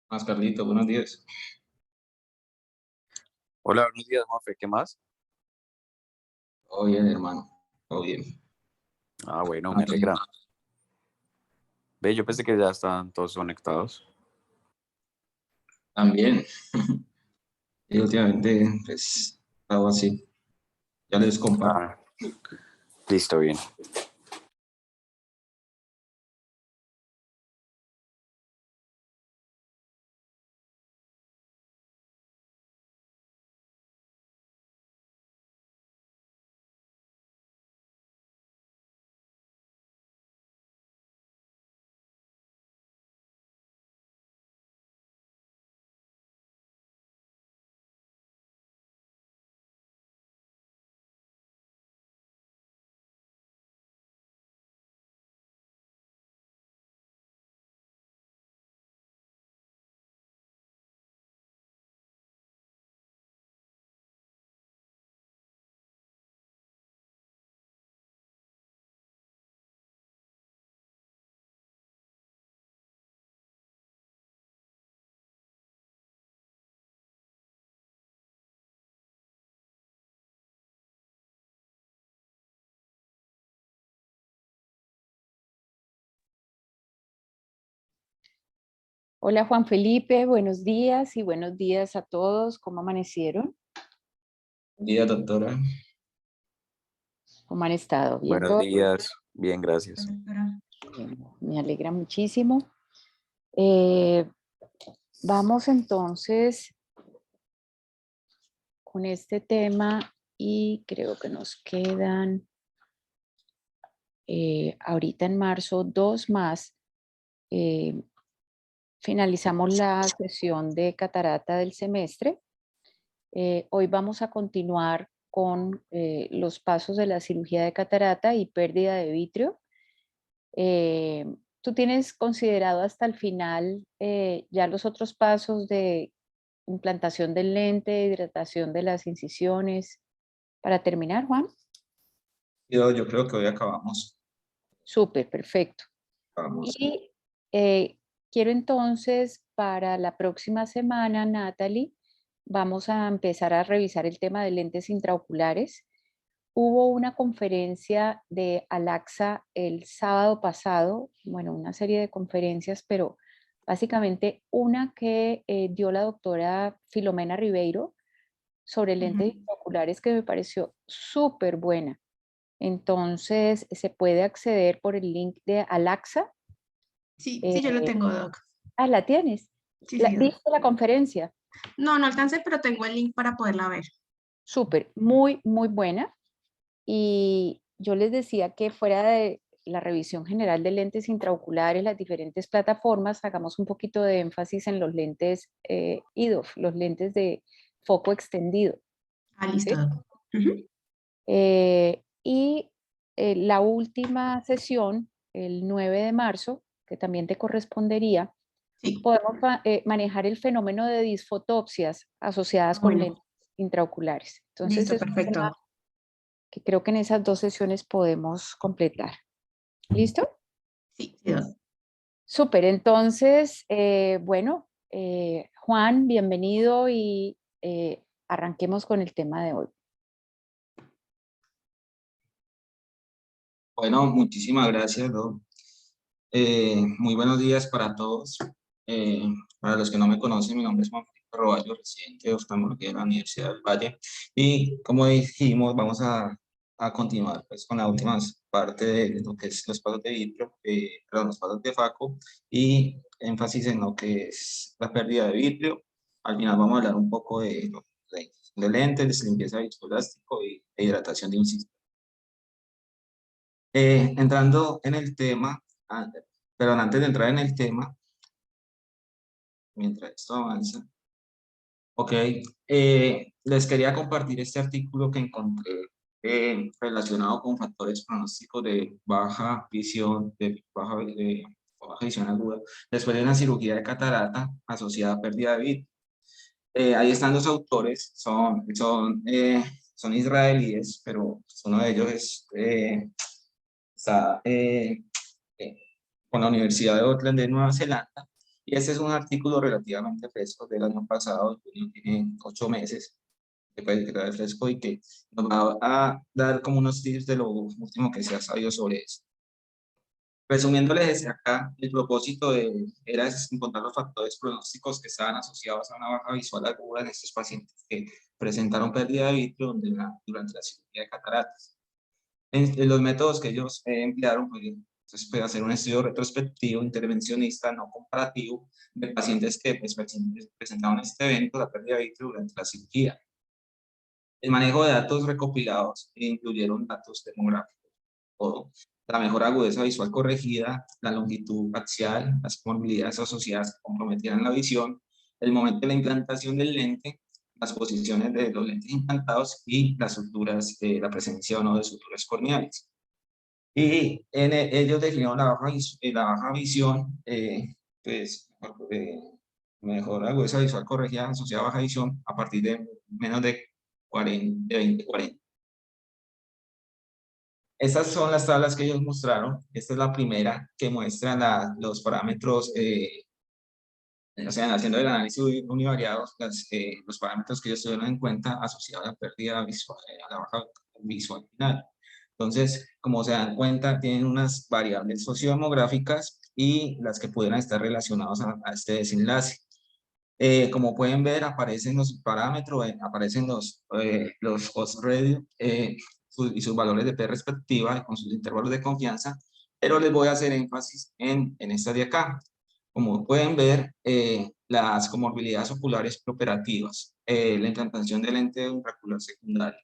Más Carlito, buenos días. Hola, buenos días, Mafe. ¿Qué más? Todo bien, hermano. Todo bien. Ah, bueno, me Aquí, alegra. Ve, yo pensé que ya estaban todos conectados. también. Y últimamente, pues, algo así. Ya les comparto. Ah, listo, bien. Hola Juan Felipe, buenos días y buenos días a todos. ¿Cómo amanecieron? Buen día, doctora. ¿Cómo han estado? ¿Bien Buenos todo? días. Bien, gracias. Bueno, me alegra muchísimo. Eh, Vamos entonces con este tema y creo que nos quedan ahorita en marzo dos más. Eh, Finalizamos la sesión de catarata del semestre. Hoy vamos a continuar con los pasos de la cirugía de catarata y pérdida de vitrio. ¿Tú tienes considerado hasta el final ya los otros pasos de implantación del lente, hidratación de las incisiones? Para terminar, Juan. Yo creo que hoy acabamos. Súper, perfecto. Acabamos. Y quiero entonces para la próxima semana, Natalie, vamos a empezar a revisar el tema de lentes intraoculares. Hubo una conferencia de Alaxa el sábado pasado, bueno, una serie de conferencias, pero básicamente una que dio la doctora Filomena Ribeiro sobre lentes intraoculares que me pareció súper buena. Entonces, se puede acceder por el link de Alaxa. Sí, sí, yo lo tengo, Doc. ¿La tienes? Sí, sí, Doc. ¿Viste la conferencia? No, no alcancé, pero tengo el link para poderla ver. Súper, muy, muy buena. Y yo les decía que fuera de la revisión general de lentes intraoculares, las diferentes plataformas, hagamos un poquito de énfasis en los lentes EDOF, los lentes de foco extendido. Ah, listo, ¿Sí? Doc. La última sesión, el 9 de marzo, que también te correspondería, Sí, podemos manejar el fenómeno de disfotopsias asociadas con bueno, lentes intraoculares. Entonces, listo, es un tema perfecto. que creo que en esas dos sesiones podemos completar. ¿Listo? Sí, sí, Doc. Súper. Entonces, bueno, Juan, bienvenido y arranquemos con el tema de hoy. Bueno, muchísimas gracias, Doc. Muy buenos días para todos. Eh, para los que no me conocen, mi nombre es Juan Felipe Roballo, residente de oftalmología de la Universidad del Valle. Y como dijimos, vamos a continuar pues, con la última parte de lo que es los pasos de vitrio, perdón, los pasos de FACO y énfasis en lo que es la pérdida de vitrio. Al final vamos a hablar un poco de lentes, de limpieza de viscoelástico y de hidratación de un sistema. Entrando en el tema, perdón, antes de entrar en el tema, mientras esto avanza, ok, les quería compartir este artículo que encontré relacionado con factores pronósticos de baja visión, baja visión aguda, después de una cirugía de catarata asociada a pérdida de vista. Ahí están los autores, son israelíes, pero uno de ellos está con la Universidad de Auckland de Nueva Zelanda, Y este es un artículo relativamente fresco del año pasado, tiene 8 meses, que puede quedar fresco y que nos va a dar como unos tips de lo último que se ha sabido sobre eso. Resumiéndoles desde acá, el propósito era encontrar los factores pronósticos que estaban asociados a una baja visual aguda en estos pacientes que presentaron pérdida de vitrio durante la cirugía de cataratas. En los métodos que ellos emplearon, pues, entonces puede hacer un estudio retrospectivo, intervencionista, no comparativo, de pacientes que pues, presentaban este evento, la pérdida de vitrio durante la cirugía. El manejo de datos recopilados incluyeron datos demográficos, o la mejor agudeza visual corregida, la longitud axial, las comorbilidades asociadas que comprometieran la visión, el momento de la implantación del lente, las posiciones de los lentes implantados y las suturas, la presencia o no de suturas corneales. Y ellos definieron la baja visión, pues, mejor agudeza visual corregida asociada a baja visión a partir de menos de 20/40. Estas son las tablas que ellos mostraron. Esta es la primera que muestra los parámetros, o sea, haciendo el análisis univariado, los parámetros que ellos tuvieron en cuenta asociados a la pérdida visual, a la baja visual final. Entonces, como se dan cuenta, tienen unas variables sociodemográficas y las que pudieran estar relacionadas a este desenlace. Como pueden ver, aparecen los parámetros, aparecen los odds radius y sus valores de P respectiva con sus intervalos de confianza, pero les voy a hacer énfasis en esta de acá. Como pueden ver, las comorbilidades oculares preoperativas, la implantación de lente intraocular secundaria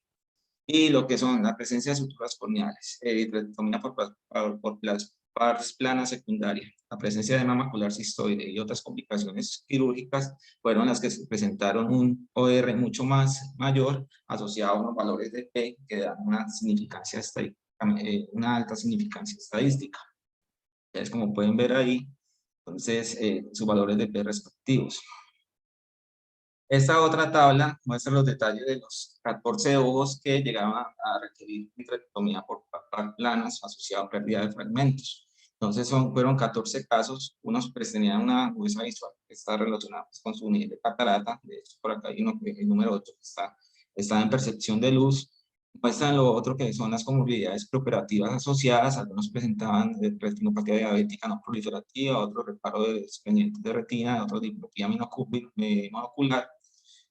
y lo que son la presencia de suturas corneales, vitrectomía por las pars plana secundaria, la presencia de edema macular cistoide y otras complicaciones quirúrgicas fueron las que se presentaron un OR mucho más mayor asociado a unos valores de P que dan una significancia una alta significancia estadística. Entonces, como pueden ver ahí, entonces sus valores de P respectivos. Esta otra tabla muestra los detalles de los 14 ojos que llegaban a requerir vitrectomía por planas asociados a pérdida de fragmentos. Entonces fueron 14 casos, unos tenían una agudeza visual que está relacionada con su nivel de catarata, de hecho por acá hay uno, el número 8 que está en percepción de luz. Muestran lo otro que son las comorbilidades preoperativas asociadas, algunos presentaban retinopatía diabética no proliferativa, otros reparo de desprendientes de retina, otros diplopía monocular,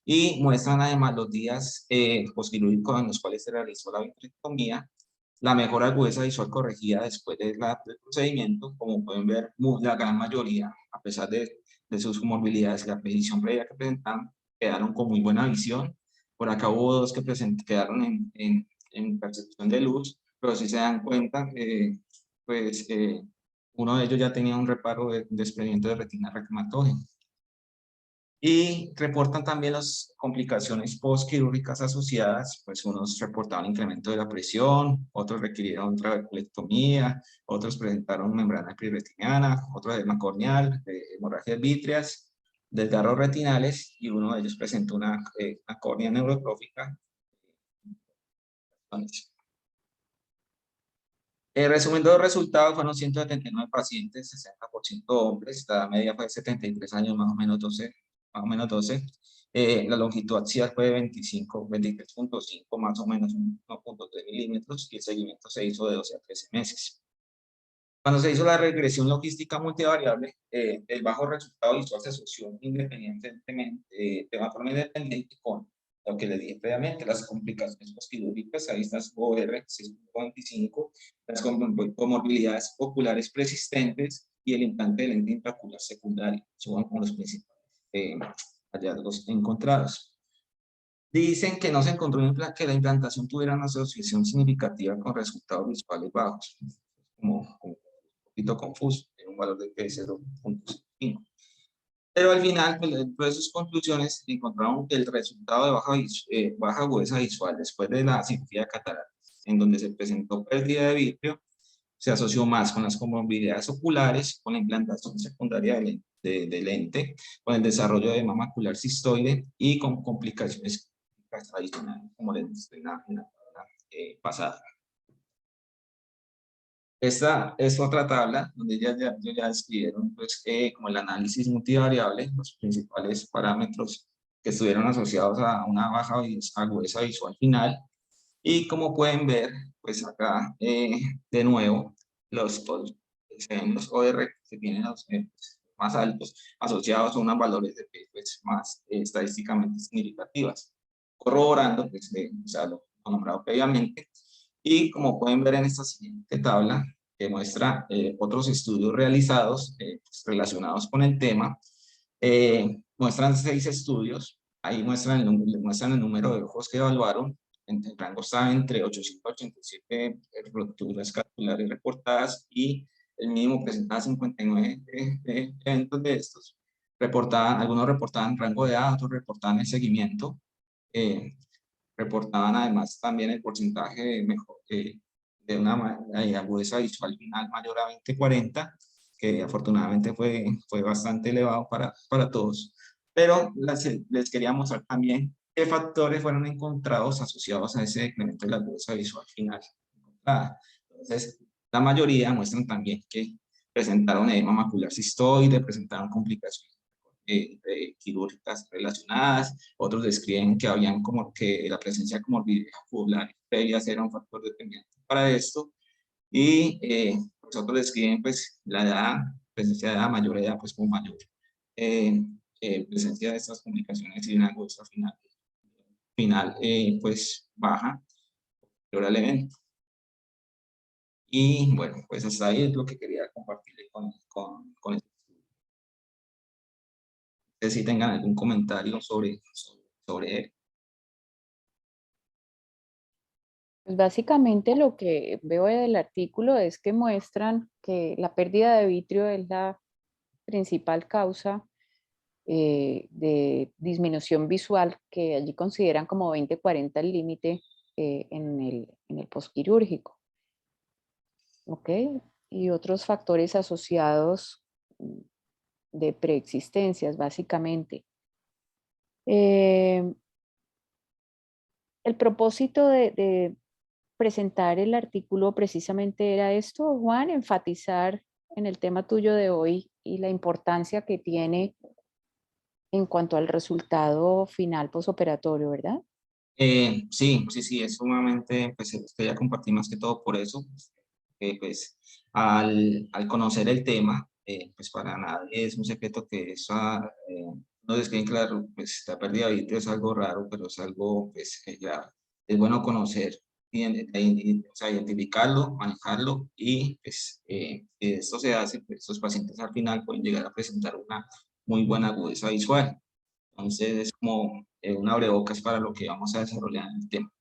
y muestran además los días posquirúrgicos en los cuales se realizó la vitrectomía, la mejor agudeza visual corregida después del procedimiento. Como pueden ver, la gran mayoría, a pesar de sus comorbilidades y la predicción previa que presentaban, quedaron con muy buena visión. Por acá hubo dos que quedaron en percepción de luz, pero si se dan cuenta, pues uno de ellos ya tenía un reparo de desprendimiento de retina reumatógena. Y reportan también las complicaciones postquirúrgicas asociadas, pues unos reportaban incremento de la presión, otros requirieron trabeculectomía, otros presentaron membrana periretiniana, otros edema corneal, hemorragias vítreas, desgarros retinales, y uno de ellos presentó una córnea neurotrófica. Resumiendo los resultados, fueron 179 pacientes, 60% hombres, la media fue de 73 años, más o menos 12. La longitud axial fue de 23.5, más o menos 1.3 milímetros, y el seguimiento se hizo de 12 a 13 meses. Cuando se hizo la regresión logística multivariable, el bajo resultado visual se asoció independientemente, de forma independiente con lo que le dije previamente, las complicaciones postquirúrgicas, ahí está su OR 6.25, las comorbilidades oculares persistentes y el implante de lente intraocular secundario, son como los principales hallazgos encontrados. Dicen que no se encontró que la implantación tuviera una asociación significativa con resultados visuales bajos, como un poquito confuso, en un valor de P0.5. Pero al final, pues, dentro de sus conclusiones, encontraron que el resultado de baja agudeza visual después de la cirugía de cataratas, en donde se presentó pérdida de vitrio, se asoció más con las comorbilidades oculares, con la implantación secundaria de lente, con el desarrollo de edema macular cistoide y con complicaciones tradicionales, como les mostré en la pasada. Esta es otra tabla donde ya describieron pues, como el análisis multivariable, los principales parámetros que estuvieron asociados a una baja agudeza visual final. Y como pueden ver, pues acá de nuevo, se ven los OR que tienen los más altos asociados a unos valores de P pues, más estadísticamente significativas, corroborando pues, o sea, lo nombrado previamente. Y como pueden ver en esta siguiente tabla, que muestra otros estudios realizados pues, relacionados con el tema, muestran 6 estudios, ahí muestran el número de ojos que evaluaron, el rango estaba entre 887 rupturas capsulares reportadas y el mínimo presentaba 59 eventos de estos. Algunos reportaban rango de edad, otros reportaban el seguimiento. Reportaban además también el porcentaje de una agudeza visual final mayor a 20/40, que afortunadamente fue bastante elevado para todos. Pero les quería mostrar también qué factores fueron encontrados asociados a ese decremento de la agudeza visual final encontrada. Entonces, la mayoría muestran también que presentaron edema macular cistoide, presentaron complicaciones quirúrgicas relacionadas, otros describen que habían como que la presencia de comorbilidades oculares previas era un factor determinante para esto, y pues otros describen pues la edad, presencia de edad, mayor edad, pues como mayor presencia de estas complicaciones y una agudeza final pues baja, posterior al evento. Y bueno, pues hasta ahí es lo que quería compartirle con este. Si tengan algún comentario sobre él. Pues básicamente lo que veo del artículo es que muestran que la pérdida de vitrio es la principal causa de disminución visual, que allí consideran como 20/40 el límite en el postquirúrgico. ¿Ok? Y otros factores asociados de preexistencias, básicamente. El propósito de presentar el artículo precisamente era esto, Juan, enfatizar en el tema tuyo de hoy y la importancia que tiene en cuanto al resultado final posoperatorio, ¿verdad? Sí, es sumamente, pues ya compartí más que todo por eso, pues al conocer el tema, pues para nadie es un secreto que no es que claro, pues la pérdida de vitrio es algo raro, pero es algo pues que ya es bueno conocer, o sea, identificarlo, manejarlo, y pues esto se hace, pues estos pacientes al final pueden llegar a presentar una muy buena agudeza visual. Entonces es como un abrebocas para lo que vamos a desarrollar en el tema.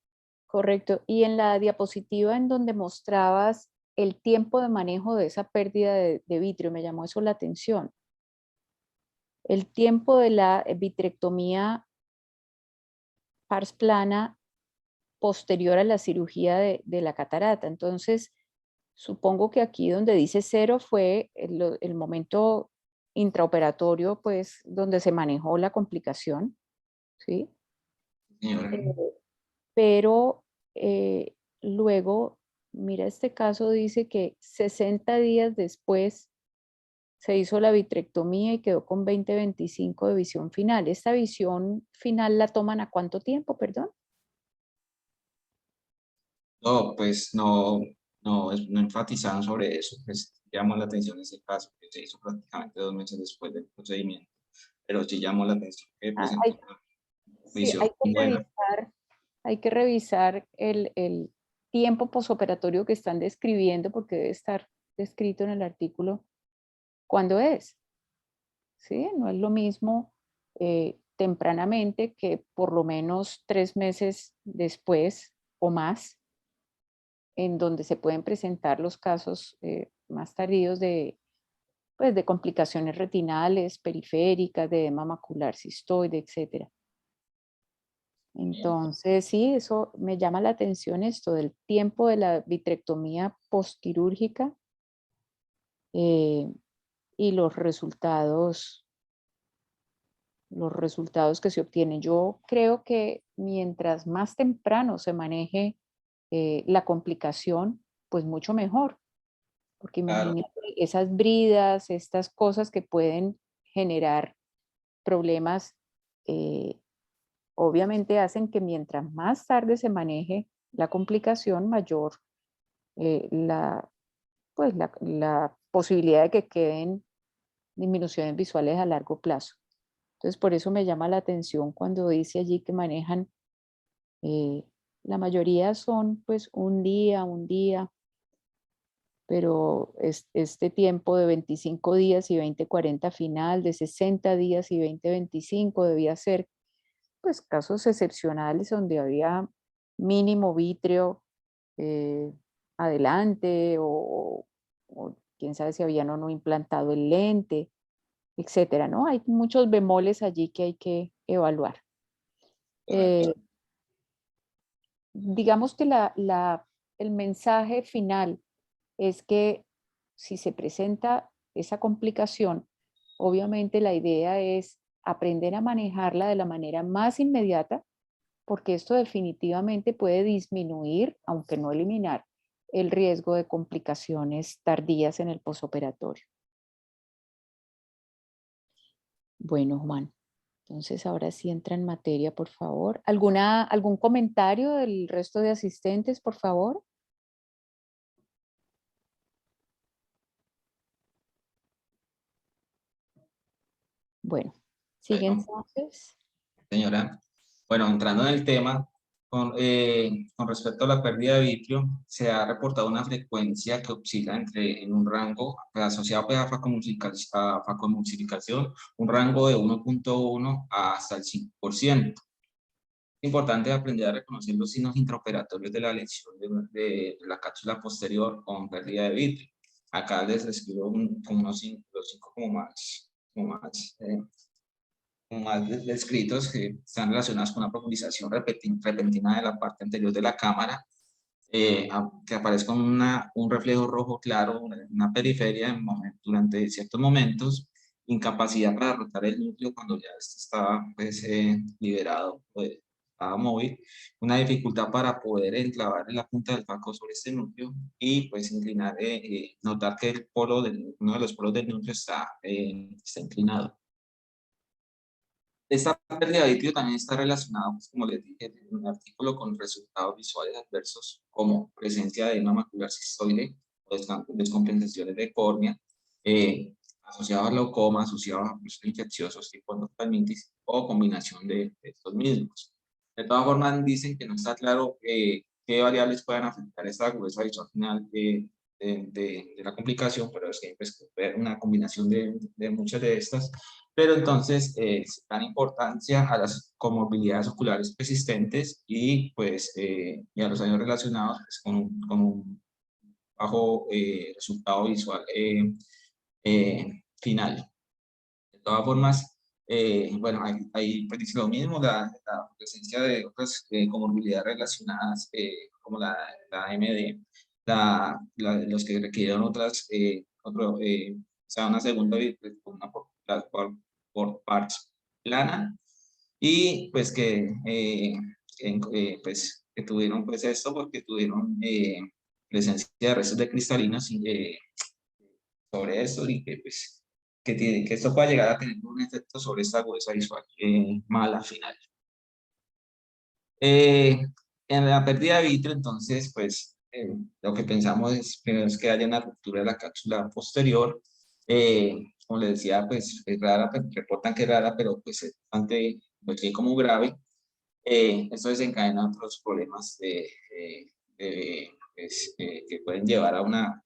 Correcto. Y en la diapositiva en donde mostrabas el tiempo de manejo de esa pérdida de vitrio, me llamó eso la atención. El tiempo de la vitrectomía pars plana posterior a la cirugía de la catarata. Entonces, supongo que aquí donde dice 0 fue el momento intraoperatorio, pues, donde se manejó la complicación, ¿sí? Señora. Pero luego, mira, este caso dice que 60 días después se hizo la vitrectomía y quedó con 20/25 de visión final. ¿Esta visión final la toman a cuánto tiempo, perdón? No, pues no enfatizaron sobre eso, pues llamó la atención ese caso, que se hizo prácticamente 2 meses después del procedimiento, pero sí llamó la atención que presentó una Sí, visión buena. hay que revisar el tiempo posoperatorio que están describiendo, porque debe estar descrito en el artículo cuándo es. ¿Sí? No es lo mismo tempranamente que por lo menos 3 meses después o más, en donde se pueden presentar los casos más tardíos pues, de complicaciones retinales, periféricas, de edema macular cistoide, etc. Entonces, sí, eso me llama la atención, esto del tiempo de la vitrectomía postquirúrgica y los resultados que se obtienen. Yo creo que mientras más temprano se maneje la complicación, pues mucho mejor, Porque Claro. imagínate esas bridas, estas cosas que pueden generar problemas, obviamente hacen que mientras más tarde se maneje la complicación, mayor la, pues la posibilidad de que queden disminuciones visuales a largo plazo. Entonces, por eso me llama la atención cuando dice allí que manejan, eh, la mayoría son pues un día, pero este tiempo de 25 días y 20-40 final, de 60 días y 20-25 debía ser pues casos excepcionales donde había mínimo vítreo eh, adelante o quién sabe si habían o no implantado el lente, etcétera, ¿no? Hay muchos bemoles allí que hay que evaluar. Correcto. Eh, digamos que el mensaje final es que si se presenta esa complicación, obviamente la idea es aprender a manejarla de la manera más inmediata, porque esto definitivamente puede disminuir, aunque no eliminar, el riesgo de complicaciones tardías en el posoperatorio. Bueno, Juan, entonces ahora sí entra en materia, por favor. ¿Algún comentario del resto de asistentes, por favor? Bueno, sigue Bueno, entonces. señora. Bueno, entrando en el tema, con respecto a la pérdida de vitrio, se ha reportado una frecuencia que oscila en un rango asociado pues, a facomulsificación, un rango de 1.1 hasta el 5%. Importante aprender a reconocer los signos intraoperatorios de la lesión de la cápsula posterior con pérdida de vitrio. Acá les escribo como unos los cinco como más descritos que están relacionados con una profundización repentina de la parte anterior de la cámara, que aparezca un reflejo rojo claro, una periferia durante ciertos momentos, incapacidad para rotar el núcleo cuando ya este estaba pues, liberado, pues, estaba móvil, una dificultad para poder enclavar en la punta del faco sobre este núcleo y pues inclinar, notar que uno de los polos del núcleo está inclinado. Esta pérdida de vitrio también está relacionada, pues, como les dije en un artículo, con resultados visuales adversos como presencia de edema macular cistoide o descompensaciones de córnea, asociado a glaucoma, asociado a procesos infecciosos tipo endoftalmitis o combinación de estos mismos. De todas formas, dicen que no está claro qué variables puedan afectar esta agudeza visual final de la complicación, pero es que pues, una combinación de muchas de estas. Pero entonces dan importancia a las comorbilidades oculares persistentes y pues y a los daños relacionados pues, con un bajo resultado visual final. De todas formas, bueno, ahí pues dice lo mismo, la presencia de otras comorbilidades relacionadas como la MD, los que requirieron o sea, una segunda una por parts plana y pues pues, que tuvieron pues esto porque tuvieron presencia de restos de cristalinas sobre eso y que pues que esto pueda llegar a tener un efecto sobre esta agudeza visual mala final. En la pérdida de vitrio, entonces, pues, lo que pensamos es, primero es que haya una ruptura de la cápsula posterior. Como les decía, pues, es rara, pues, reportan que es rara, pero pues es bastante, pues, como grave. Esto desencadena otros problemas pues, que pueden llevar a una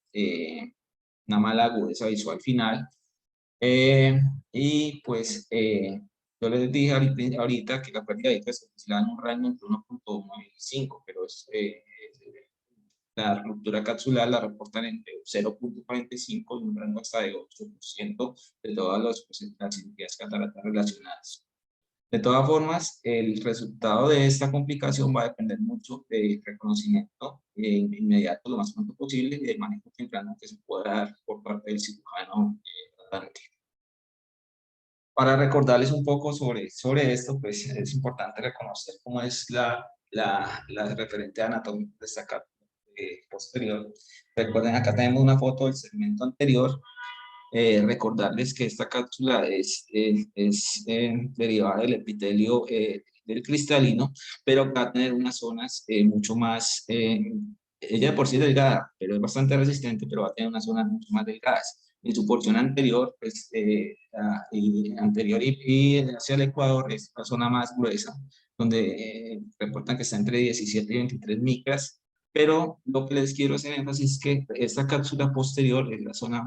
mala agudeza visual final. Y pues yo les dije ahorita que la pérdida de vitrio se oscila en un rango entre 1.1 y 5, pero la ruptura capsular la reportan entre 0.45 y un rango hasta de 8% de todas las cirugías cataratas relacionadas. De todas formas, el resultado de esta complicación va a depender mucho del reconocimiento inmediato, lo más pronto posible, y del manejo temprano que se pueda dar por parte del cirujano tratante. Para recordarles un poco sobre esto, pues es importante reconocer cómo es la referente anatómica de esta cápsula posterior. Recuerden, acá tenemos una foto del segmento anterior. Recordarles que esta cápsula es derivada del epitelio del cristalino, pero va a tener unas zonas mucho más, ella de por sí es delgada, pero es bastante resistente, pero va a tener unas zonas mucho más delgadas. En su porción anterior, pues, anterior y hacia el ecuador es la zona más gruesa, donde reportan que está entre 17 y 23 micras, pero lo que les quiero hacer énfasis es que esta cápsula posterior es la zona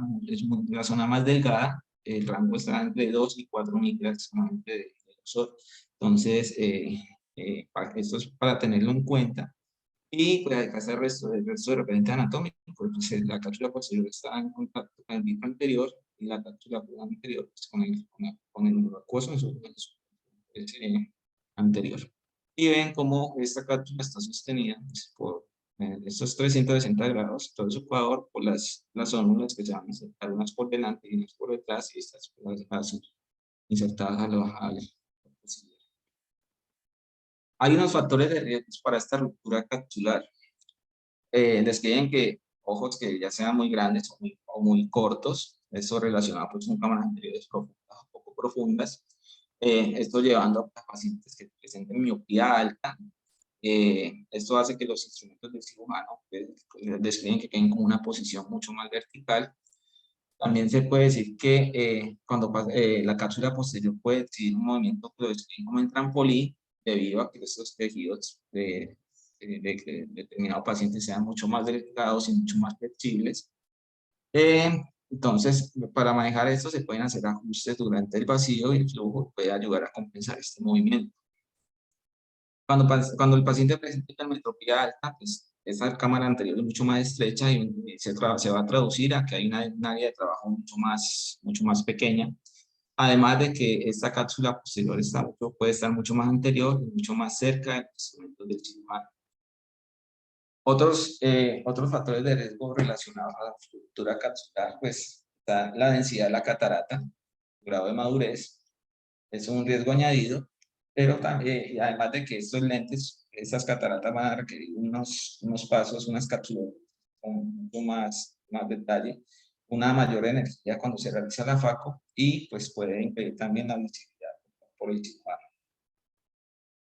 más delgada, el rango está entre 2 y 4 micras solamente de grosor. Entonces, esto es para tenerlo en cuenta. Y pues acá está el resto de referente anatómico, pues la cápsula posterior está en contacto con el disco anterior y la cápsula anterior pues, con el acuoso en su anterior. Y ven cómo esta cápsula está sostenida pues, por estos 360 grados, todo su ecuador, por las ónulas que se van a insertar unas por delante y unas por detrás, y estas insertadas a la posibilidad. Hay unos factores de riesgo para esta ruptura capsular. Describen que ojos que ya sean muy grandes o muy cortos, eso relacionado pues, con cámaras anteriores profundas o poco profundas, esto llevando a pacientes que presenten miopía alta. Esto hace que los instrumentos del cirujano describen que queden como una posición mucho más vertical. También se puede decir que cuando la cápsula posterior puede decir un movimiento que lo describen como en trampolín, debido a que estos tejidos de determinado paciente sean mucho más delgados y mucho más flexibles. Entonces, para manejar esto se pueden hacer ajustes durante el vacío y el flujo puede ayudar a compensar este movimiento. Cuando el paciente presenta hipermetropía alta, pues esa cámara anterior es mucho más estrecha y se va a traducir a que hay una área de trabajo mucho más pequeña. Además de que esta cápsula posterior puede estar mucho más anterior y mucho más cerca de los instrumentos del cirujano. Otros factores de riesgo relacionados a la ruptura capsular, pues está la densidad de la catarata, grado de madurez, es un riesgo añadido, pero también, y además de que estos lentes, estas cataratas van a requerir unos pasos, unas cápsulas con mucho más detalle, una mayor energía cuando se realiza la FACO y pues puede impedir también la visibilidad por el cirujano.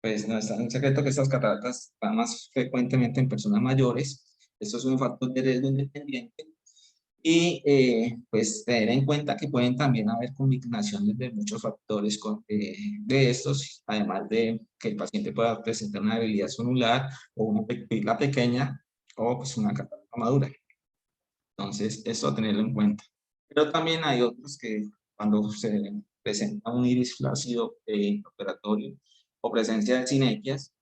Pues no está en secreto que estas cataratas van más frecuentemente en personas mayores. Esto es un factor de riesgo independiente. Y pues tener en cuenta que pueden también haber combinaciones de muchos factores de estos, además de que el paciente pueda presentar una debilidad sonular o una pupila pequeña o pues una catarata madura. Entonces, eso a tenerlo en cuenta. Pero también hay otros que cuando se presenta un iris flácido operatorio o presencia de sinequias,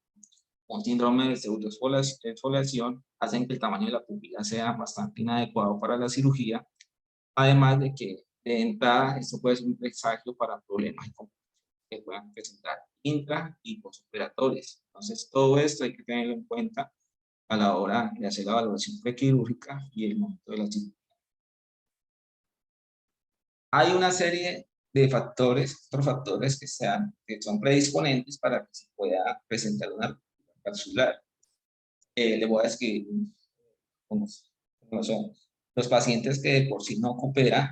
un síndrome de pseudoexfoliación, hacen que el tamaño de la pupila sea bastante inadecuado para la cirugía, además de que de entrada esto puede ser un presagio para problemas que puedan presentar intra y postoperatorios. Entonces todo esto hay que tenerlo en cuenta a la hora de hacer la valoración prequirúrgica y el momento de la cirugía. Hay una serie de factores, otros factores que son predisponentes para que se pueda presentar una ruptura capsular. Le voy a describir cómo son. Los pacientes que de por sí no cooperan,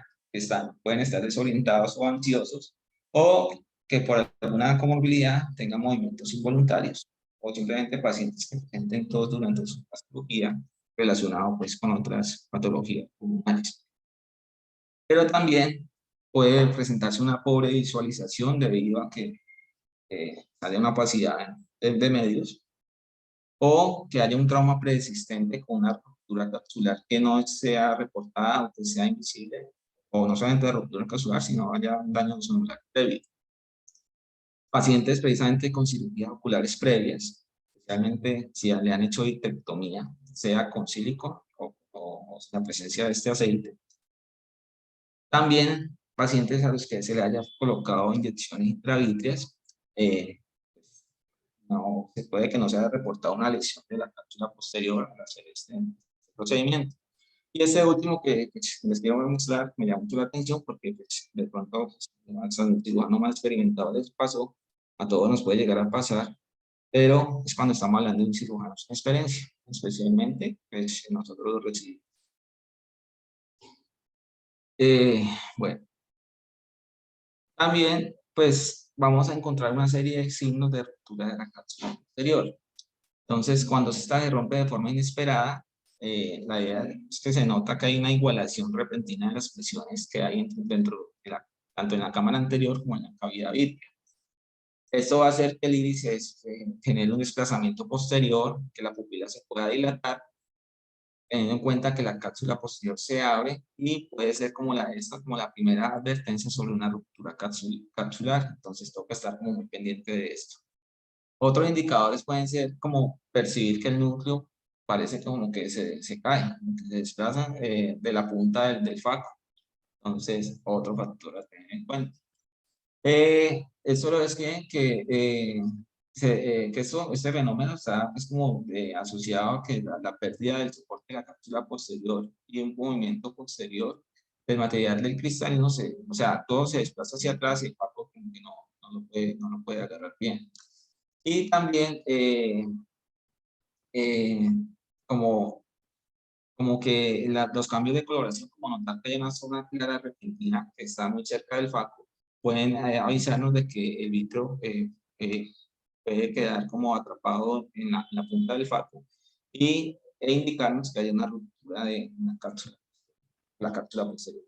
pueden estar desorientados o ansiosos, o que por alguna comorbilidad tengan movimientos involuntarios, o simplemente pacientes que presenten tos durante su patología relacionado pues con otras patologías pulmonares. Pero también puede presentarse una pobre visualización debido a que haya una opacidad de medios, o que haya un trauma preexistente con una ruptura capsular que no sea reportada o que sea invisible, o no solamente de ruptura capsular, sino haya un daño celular previo. Pacientes precisamente con cirugías oculares previas, especialmente si le han hecho vitrectomía, sea con sílico o la presencia de este aceite. También pacientes a los que se le haya colocado inyecciones intravítreas, no, se puede que no se haya reportado una lesión de la cápsula posterior al hacer este procedimiento. Y este último que les quiero mostrar me llama mucho la atención porque pues, de pronto al cirujano más experimentado les pasó, a todos nos puede llegar a pasar, pero es cuando estamos hablando de un cirujano sin experiencia. especialmente, pues nosotros lo recibimos. Bueno, también pues vamos a encontrar una serie de signos de ruptura de la cápsula posterior. Entonces, cuando esta se rompe de forma inesperada, la idea es que se nota que hay una igualación repentina de las presiones que hay dentro de tanto en la cámara anterior como en la cavidad vítrea. Esto va a hacer que el iris genere un desplazamiento posterior, que la pupila se pueda dilatar, teniendo en cuenta que la cápsula posterior se abre y puede ser como la primera advertencia sobre una ruptura capsular. Entonces toca estar como muy pendiente de esto. Otros indicadores pueden ser como percibir que el núcleo parece como que se cae, que se desplaza de la punta del faco. Entonces, otro factor a tener en cuenta. Eso lo es que este fenómeno está como asociado a que la pérdida del soporte de la cápsula posterior y un movimiento posterior del material del cristalino, o sea, todo se desplaza hacia atrás y el faco como que no lo puede agarrar bien. Y también como que los cambios de coloración, como notar que hay una zona clara repentina que está muy cerca del faco, pueden avisarnos de que el vitro puede quedar como atrapado en la punta del faco e indicarnos que hay una ruptura de una cápsula, la cápsula posterior.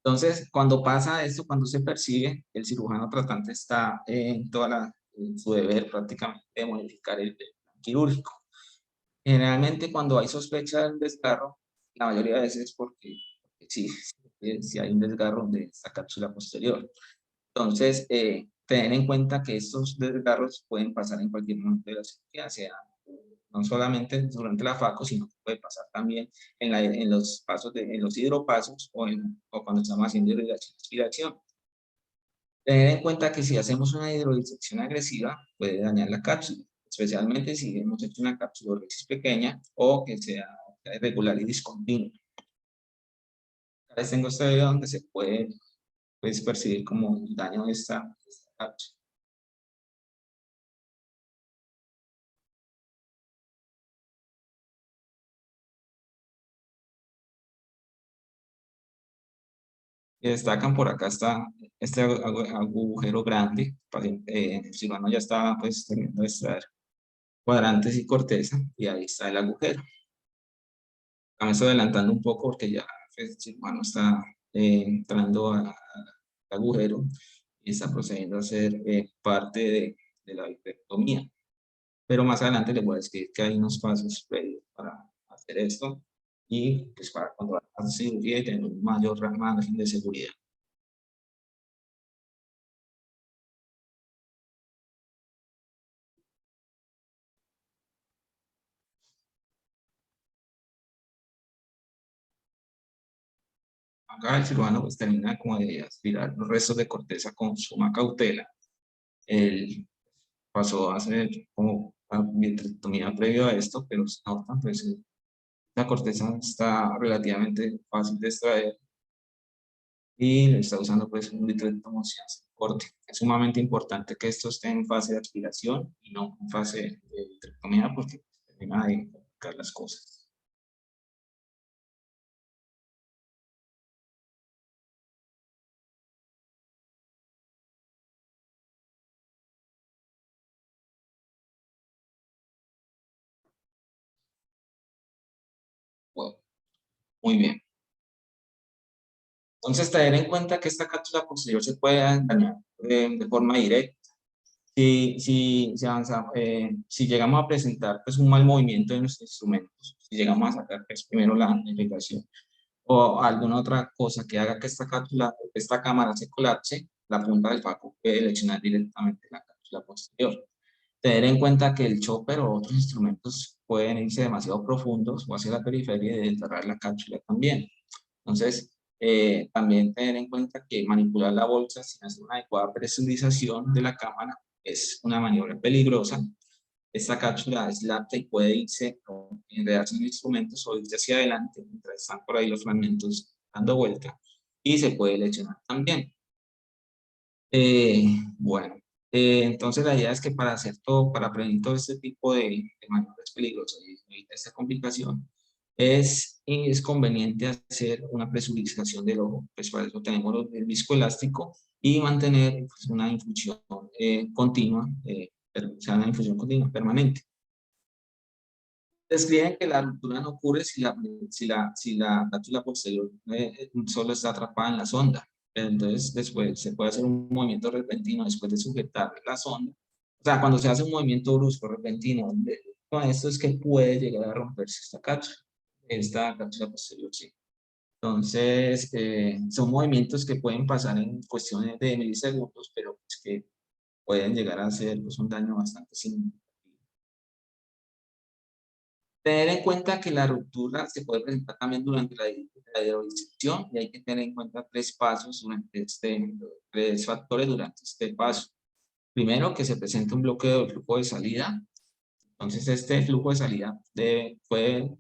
Entonces, cuando pasa esto, cuando se percibe, el cirujano tratante está en su deber prácticamente de modificar el plan quirúrgico. Generalmente cuando hay sospecha del desgarro, la mayoría de veces es porque sí hay un desgarro de esta cápsula posterior. Entonces, tener en cuenta que estos desgarros pueden pasar en cualquier momento de la cirugía, sea no solamente durante la faco, sino que puede pasar también en los hidropasos o cuando estamos haciendo irrigación. Tener en cuenta que si hacemos una hidrodisección agresiva, puede dañar la cápsula, especialmente si hemos hecho una capsulorrexis pequeña o que sea irregular y discontinua. Acá les tengo este video donde se puede percibir como el daño de esta cápsula. Y destacan por acá está este agujero grande. El cirujano ya estaba pues teniendo de extraer cuadrantes y corteza y ahí está el agujero. Me estoy adelantando un poco porque ya pues, el cirujano está entrando al agujero y está procediendo a hacer parte de la vitrectomía. Pero más adelante les voy a decir que hay unos pasos previos para hacer esto y pues para cuando va a hacer cirugía y tener un mayor margen de seguridad. Acá el cirujano pues termina como de aspirar los restos de corteza con suma cautela. Él pasó a hacer como una vitrectomía previo a esto, pero se nota pues la corteza está relativamente fácil de extraer y está usando pues un vitrectomo sin hacer corte. Es sumamente importante que esto esté en fase de aspiración y no en fase de vitrectomía porque termina de complicar las cosas. Bueno, muy bien. Entonces, tener en cuenta que esta cápsula posterior se puede dañar de forma directa. Si llegamos a presentar pues, un mal movimiento de nuestros instrumentos, si llegamos a sacar pues, primero la irrigación o alguna otra cosa que haga que esta cámara se colapse, la punta del faco puede lesionar directamente la cápsula posterior. Tener en cuenta que el chopper o otros instrumentos pueden irse demasiado profundos o hacia la periferia y desgarrar la cápsula también. Entonces, también tener en cuenta que manipular la bolsa sin hacer una adecuada presurización de la cámara es una maniobra peligrosa. Esta cápsula es láctea y puede irse o enredarse en instrumentos o irse hacia adelante mientras están por ahí los fragmentos dando vuelta y se puede lesionar también. Bueno, Entonces la idea es que para hacer todo, para prevenir todo este tipo de maniobras peligrosas y evitar esta complicación, es conveniente hacer una presurización del ojo. Pues para eso tenemos el viscoelástico y mantener pues, una infusión continua, o sea, una infusión continua, permanente. Describen que la ruptura no ocurre si la cápsula posterior solo está atrapada en la sonda. Entonces, después se puede hacer un movimiento repentino después de sujetar la sonda. O sea, cuando se hace un movimiento brusco, repentino, con esto es que puede llegar a romperse esta cápsula posterior, sí. Entonces, son movimientos que pueden pasar en cuestiones de milisegundos, pero pues, que pueden llegar a hacer pues, un daño bastante significativo. Tener en cuenta que la ruptura se puede presentar también durante la hidrodisección y hay que tener en cuenta tres pasos durante tres factores durante este paso. Primero, que se presenta un bloqueo del flujo de salida. Entonces, este flujo de salida puede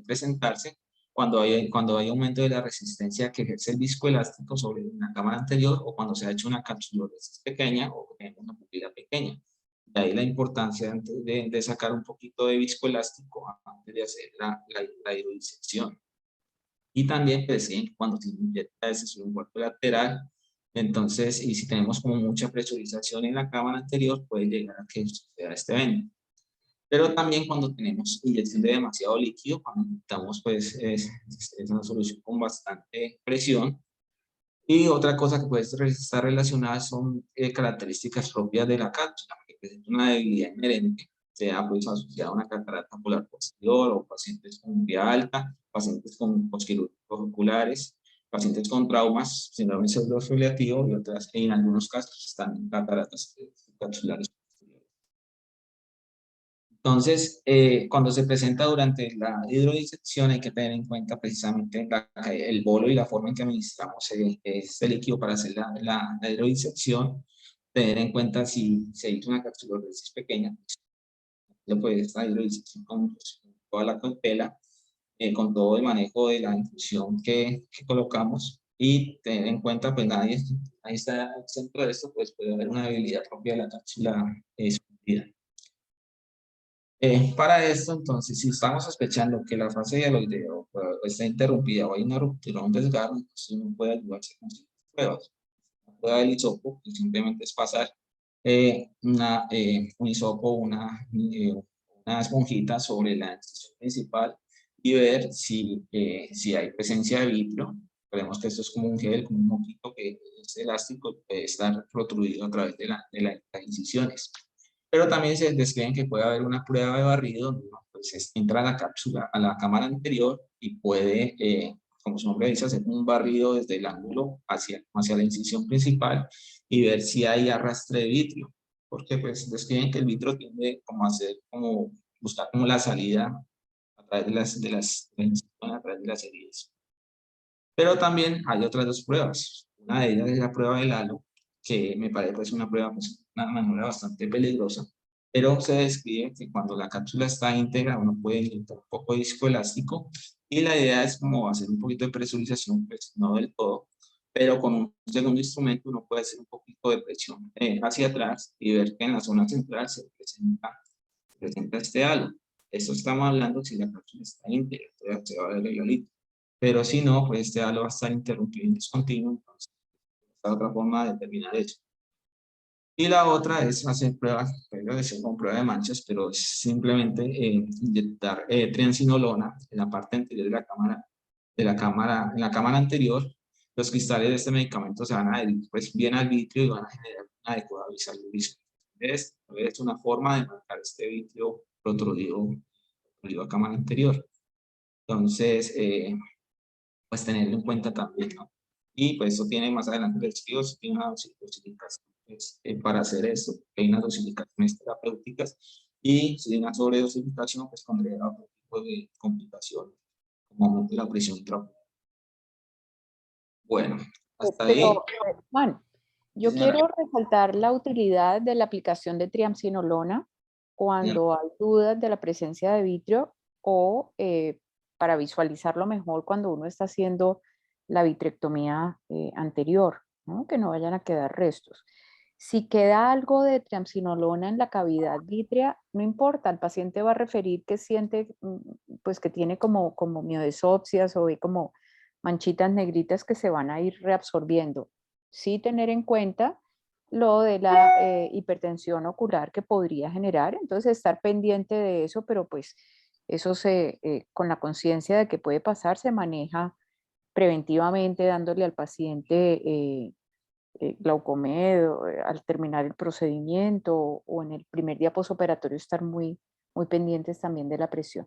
presentarse cuando hay aumento de la resistencia que ejerce el viscoelástico sobre una cámara anterior o cuando se ha hecho una capsulosis pequeña o tenemos una pupila pequeña. De ahí la importancia de sacar un poquito de viscoelástico antes de hacer la hidrodisección. Y también pues, cuando se inyecta ese sobre un cuerpo lateral, entonces, y si tenemos como mucha presurización en la cámara anterior, puede llegar a que suceda este evento. Pero también cuando tenemos inyección de demasiado líquido, cuando inyectamos pues es una solución con bastante presión. Y otra cosa que puede estar relacionada son características propias de la cápsula, que presenta una debilidad inherente, sea pues asociada a una catarata ocular posterior o pacientes con vía alta, pacientes con posquirúrgicos oculares, pacientes con traumas, síndrome pseudofiliativo y otras, en algunos casos están cataratas capsulares. Entonces, cuando se presenta durante la hidrodisección hay que tener en cuenta precisamente el bolo y la forma en que administramos este líquido para hacer la hidrodisección. Tener en cuenta si se hizo una capsulosis pequeña, pues, puede esta hidrodisección con toda la cautela, con todo el manejo de la infusión que colocamos y tener en cuenta, pues nadie está exento de esto, pues puede haber una debilidad propia de la cápsula escondida. Para esto, entonces, si estamos sospechando que la fase hialoideo está interrumpida o hay una ruptura o un desgarro, entonces uno puede ayudarse con ciertas pruebas. La prueba del hisopo, que simplemente es pasar un hisopo, una esponjita sobre la incisión principal y ver si hay presencia de vitrio. Vemos que esto es como un gel, como un moquito que es elástico, puede estar protruido a través de las incisiones. Pero también se describen que puede haber una prueba de barrido donde uno pues, entra a la cápsula, a la cámara anterior y puede, como su nombre dice, hacer un barrido desde el ángulo hacia la incisión principal y ver si hay arrastre de vitrio. Porque pues describen que el vitrio tiende como a hacer, como buscar como la salida a través a través de las heridas. Pero también hay otras dos pruebas. Una de ellas es la prueba del halo, que me parece pues, una prueba, pues, una maniobra bastante peligrosa, pero se describe que cuando la cápsula está íntegra uno puede inyectar un poco de disco elástico y la idea es como hacer un poquito de presurización, pues no del todo, pero con un segundo instrumento uno puede hacer un poquito de presión hacia atrás y ver que en la zona central se presenta este halo. Esto estamos hablando si la cápsula está íntegra, entonces se va a ver el halito. Pero si no, pues este halo va a estar interrumpido y discontinuo, entonces esta es otra forma de determinar eso. Y la otra es hacer pruebas, con prueba de manchas, pero es simplemente inyectar triamcinolona en la parte anterior de la cámara, en la cámara anterior. Los cristales de este medicamento se van a adherir pues, bien al vitrio y van a generar una adecuada visualización. Es una forma de marcar este vitrio protruido a cámara anterior. Entonces, pues tenerlo en cuenta también, ¿no? Y pues eso tiene más adelante el estudio, tiene una dosificación para hacer esto, hay unas dosificaciones terapéuticas y si hay una sobredosificación, pues conlleva otro tipo de complicaciones, como aumento de la presión intraocular. Bueno, hasta ahí. Pero, Juan, yo Sí, señora. quiero resaltar la utilidad de la aplicación de triamcinolona cuando hay dudas de la presencia de vitrio o para visualizarlo mejor cuando uno está haciendo la vitrectomía anterior, ¿no? Que no vayan a quedar restos. Si queda algo de triamcinolona en la cavidad vítrea, no importa, el paciente va a referir que siente, pues que tiene como miodesopsias o ve como manchitas negritas que se van a ir reabsorbiendo. Sí tener en cuenta lo de la hipertensión ocular que podría generar, entonces estar pendiente de eso, pero pues eso con la conciencia de que puede pasar, se maneja preventivamente dándole al paciente Glaucomed al terminar el procedimiento o en el primer día posoperatorio estar muy pendientes también de la presión.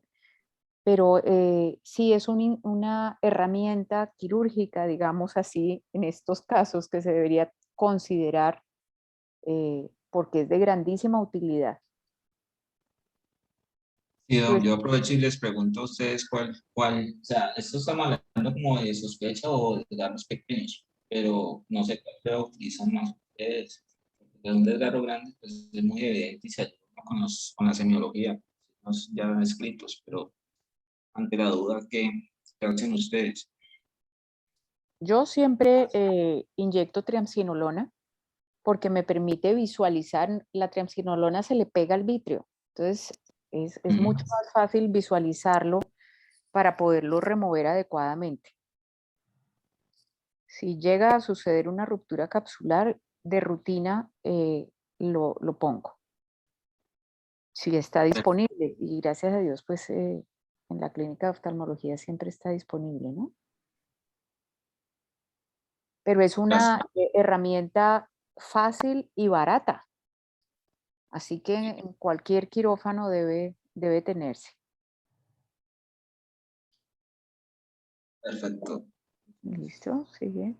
Pero sí es una herramienta quirúrgica, digamos así, en estos casos que se debería considerar porque es de grandísima utilidad. Sí, Pues, yo aprovecho y les pregunto a ustedes cuál, o sea, esto estamos hablando como de sospecha o de desgarros pequeños, pero no sé cuál lo utilizan más ustedes. Porque un desgarro grande, pues es muy evidente y se ayuda con la semiología, los ya escritos, pero ante la duda, ¿qué hacen ustedes? yo siempre inyecto triamcinolona porque me permite visualizar, la triamcinolona se le pega al vitrio, entonces es Ujú. mucho más fácil visualizarlo para poderlo remover adecuadamente. Si llega a suceder una ruptura capsular, de rutina lo pongo. Si está disponible, y gracias a Dios, pues en la clínica de oftalmología siempre está disponible, ¿no? Pero es Gracias. una herramienta fácil y barata, así que en cualquier quirófano debe tenerse. Perfecto. ¿Listo? Sigue.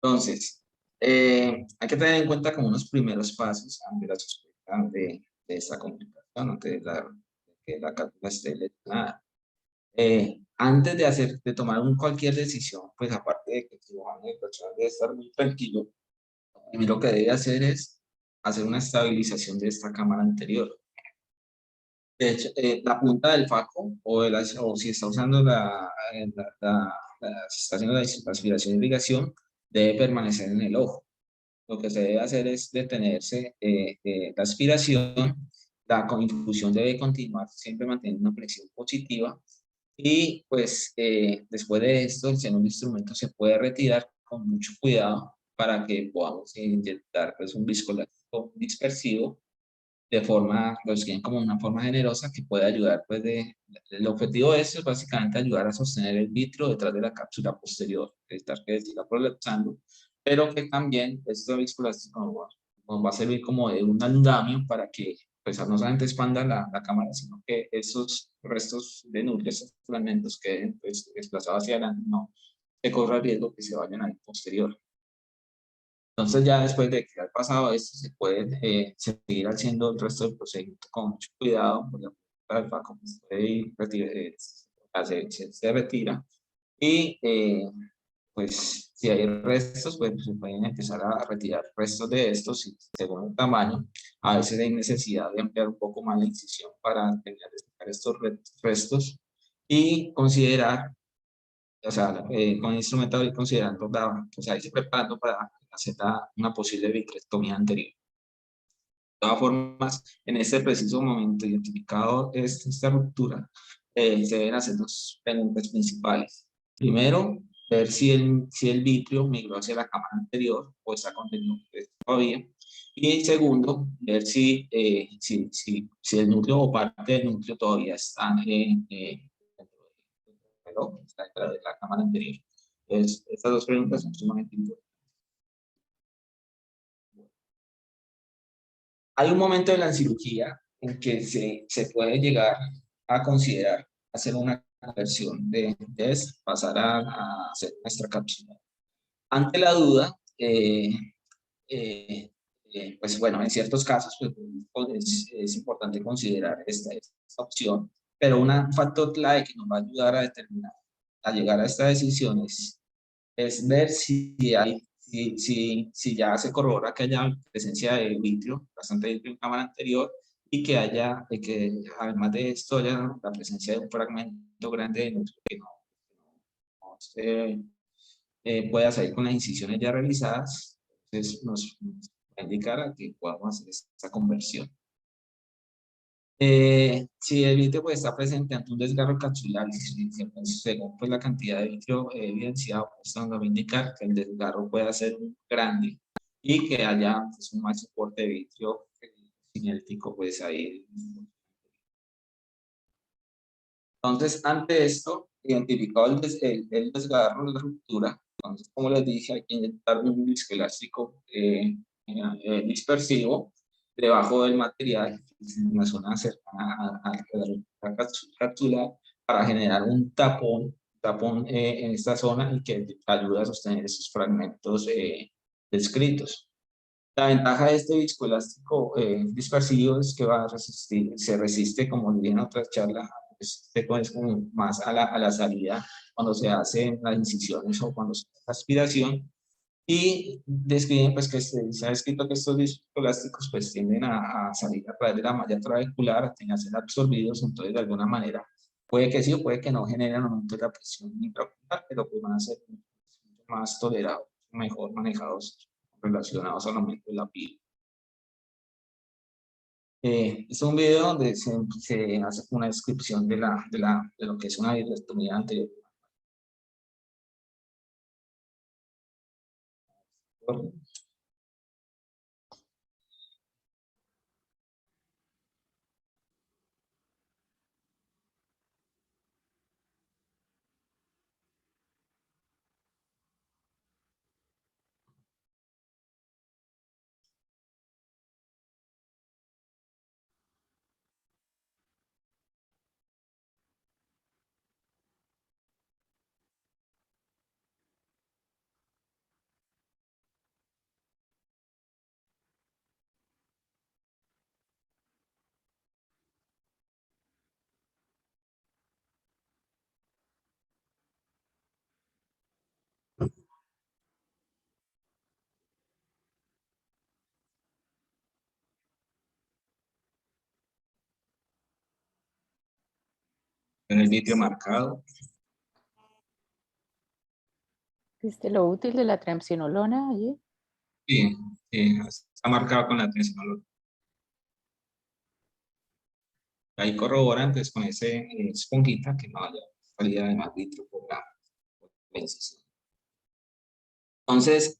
Entonces, hay que tener en cuenta como unos primeros pasos ante la sospecha de esta complicación, ante que la cápsula esté lesionada. Antes de tomar cualquier decisión, pues aparte de que el cirujano y el personal debe estar muy tranquilo, lo primero que debe hacer es hacer una estabilización de esta cámara anterior. De hecho, la punta del faco o si está usando si está haciendo la aspiración y irrigación, debe permanecer en el ojo. Lo que se debe hacer es detenerse la aspiración, la infusión debe continuar siempre manteniendo una presión positiva y pues después de esto el segundo instrumento se puede retirar con mucho cuidado para que podamos inyectar pues, un viscoelástico dispersivo de forma, los quieren como una forma generosa que puede ayudar, pues el objetivo de esto es básicamente ayudar a sostener el vitrio detrás de la cápsula posterior, evitar que siga prolapsando, pero que también esto viscoelástico nos va a servir como de un andamio para que pues no solamente expanda la cámara, sino que esos restos de núcleo, esos fragmentos que queden pues, desplazados hacia adelante, no se corra el riesgo que se vayan al posterior. Entonces ya después de que ha pasado esto, se puede seguir haciendo el resto del procedimiento con mucho cuidado, porque el faco pues, puede ir, se retira y pues si hay restos, pues se pueden empezar a retirar restos de estos y según el tamaño, a veces hay necesidad de ampliar un poco más la incisión para terminar de sacar estos restos y considerar, o sea, con el instrumento y considerando, o sea, irse preparando para hacer una posible vitrectomía anterior. De todas formas, en este preciso momento identificado esta ruptura, se deben hacer dos preguntas principales. Primero, ver si el vitrio migró hacia la cámara anterior o está contenido todavía. Y segundo, ver si el núcleo o parte del núcleo todavía está dentro de la cámara anterior. Entonces, estas dos preguntas son sumamente importantes. Hay un momento de la cirugía en que se puede llegar a considerar hacer una conversión de pasar a hacer nuestra cápsula. Ante la duda, pues bueno, en ciertos casos pues, es importante considerar esta opción, pero un factor clave que nos va a ayudar a determinar, a llegar a esta decisión es ver si ya se corrobora que haya presencia de vitrio, bastante vitrio en cámara anterior, y que además de esto haya la presencia de un fragmento grande de núcleo que no se pueda salir con las incisiones ya realizadas, Entonces nos va a indicar a que podamos hacer esta conversión. Si el vitrio pues, está presente ante un desgarro capsular, según pues, la cantidad de vitrio evidenciado, pues, nos va a indicar que el desgarro pueda ser grande y que haya pues, un mal soporte de vitrio cinético pues ahí. Entonces, ante esto, identificado el desgarro, la ruptura, entonces, como les dije, hay que inyectar un viscoelástico dispersivo debajo del material, en una zona cercana a la cápsula, para generar un tapón en esta zona y que ayuda a sostener esos fragmentos descritos. La ventaja de este viscoelástico dispersivo es que va a resistir, se resiste, como dije en otra charla, es como más a la salida cuando se hacen las incisiones o cuando se hace la aspiración. Y describen pues que se ha escrito que estos viscoelásticos pues tienden a salir a través de la malla trabecular, a ser absorbidos, entonces de alguna manera puede que sí o puede que no generen aumento de la presión intraocular, pero pues van a ser más tolerados, mejor manejados relacionados al aumento de la piel. Es un video donde se hace una descripción de lo que es una vitrectomía anterior. En el vídeo marcado. ¿Viste lo útil de la triamcinolona allí? Sí, está marcado con la tensión. Ahí corroboran pues con ese esponjita que no haya salida de más vitrio por la incisión. Entonces,